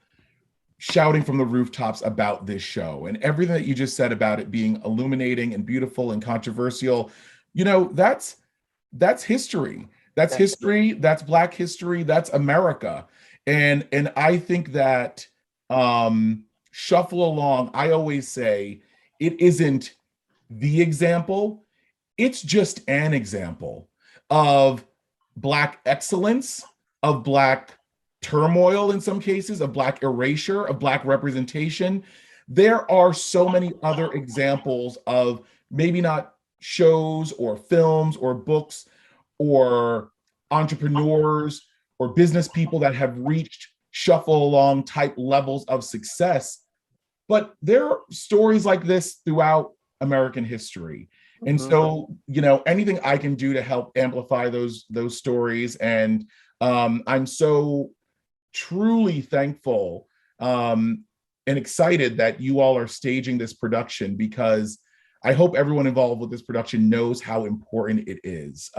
shouting from the rooftops about this show, and everything that you just said about it being illuminating and beautiful and controversial. You know, that's history. That's history. That's Black history. That's America. And I think that Shuffle Along, I always say, it isn't the example. It's just an example of Black excellence, of Black turmoil in some cases, of Black erasure, of Black representation. There are so many other examples of maybe not shows or films or books or entrepreneurs or business people that have reached Shuffle Along type levels of success. But there are stories like this throughout American history. And so, you know, anything I can do to help amplify those stories. And I'm so truly thankful and excited that you all are staging this production, because I hope everyone involved with this production knows how important it is.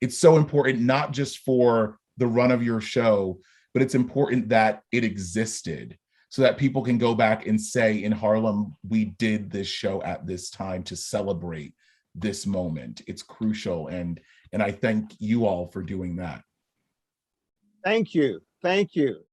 It's so important, not just for the run of your show, but it's important that it existed so that people can go back and say, in Harlem, we did this show at this time to celebrate this moment. It's crucial. And I thank you all for doing that. Thank you. Thank you.